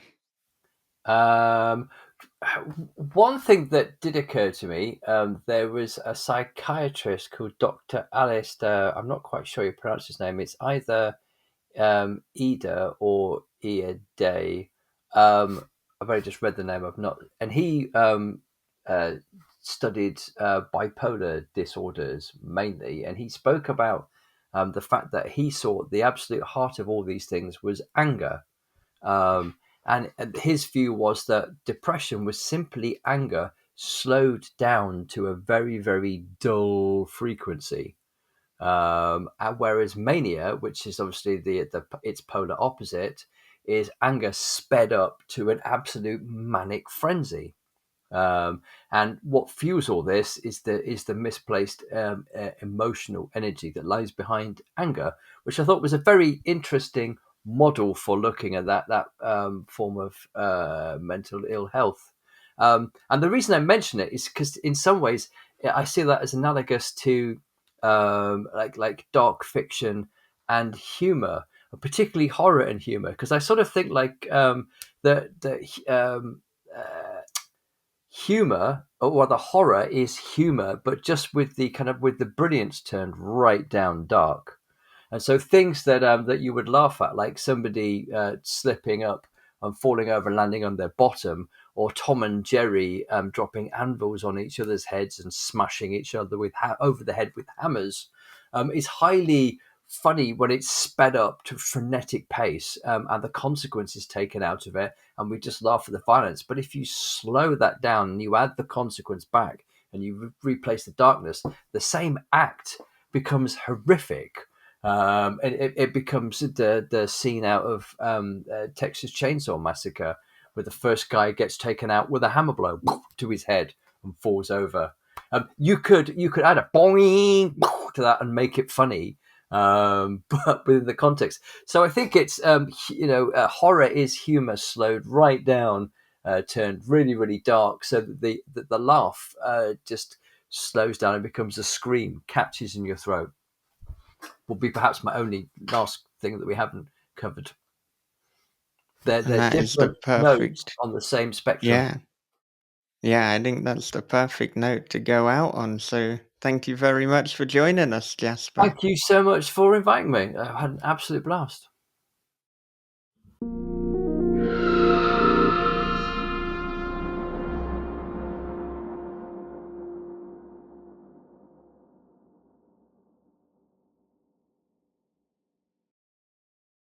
One thing that did occur to me, there was a psychiatrist called Dr. Alistair. I'm not quite sure you pronounce his name. It's either Ida or Ia Day. I've only just read the name. I've not, and he studied bipolar disorders mainly, and he spoke about the fact that he saw the absolute heart of all these things was anger. And his view was that depression was simply anger slowed down to a very, very dull frequency. And whereas mania, which is obviously its polar opposite, is anger sped up to an absolute manic frenzy. And what fuels all this is the misplaced emotional energy that lies behind anger, which I thought was a very interesting model for looking at that form of mental ill health. And the reason I mention it is because in some ways I see that as analogous to like dark fiction and humor, particularly horror and humor, because I sort of think like humor, or the horror is humor, but just with the brilliance turned right down dark. And so things that you would laugh at, like somebody slipping up and falling over and landing on their bottom, or Tom and Jerry dropping anvils on each other's heads and smashing each other over the head with hammers, is highly funny when it's sped up to frenetic pace, and the consequences taken out of it, and we just laugh at the violence. But if you slow that down and you add the consequence back and you replace the darkness, the same act becomes horrific. And it becomes the scene out of Texas Chainsaw Massacre, where the first guy gets taken out with a hammer blow to his head and falls over. You could add a boing to that and make it funny, but within the context. So I think it's horror is humor slowed right down, turned really, really dark, so that the laugh just slows down and becomes a scream, catches in your throat. Will be perhaps my only last thing that we haven't covered. They're And that is the different notes perfect. on the same spectrum. Yeah. Yeah, I think that's the perfect note to go out on. So thank you very much for joining us, Jasper. Thank you so much for inviting me. I had an absolute blast.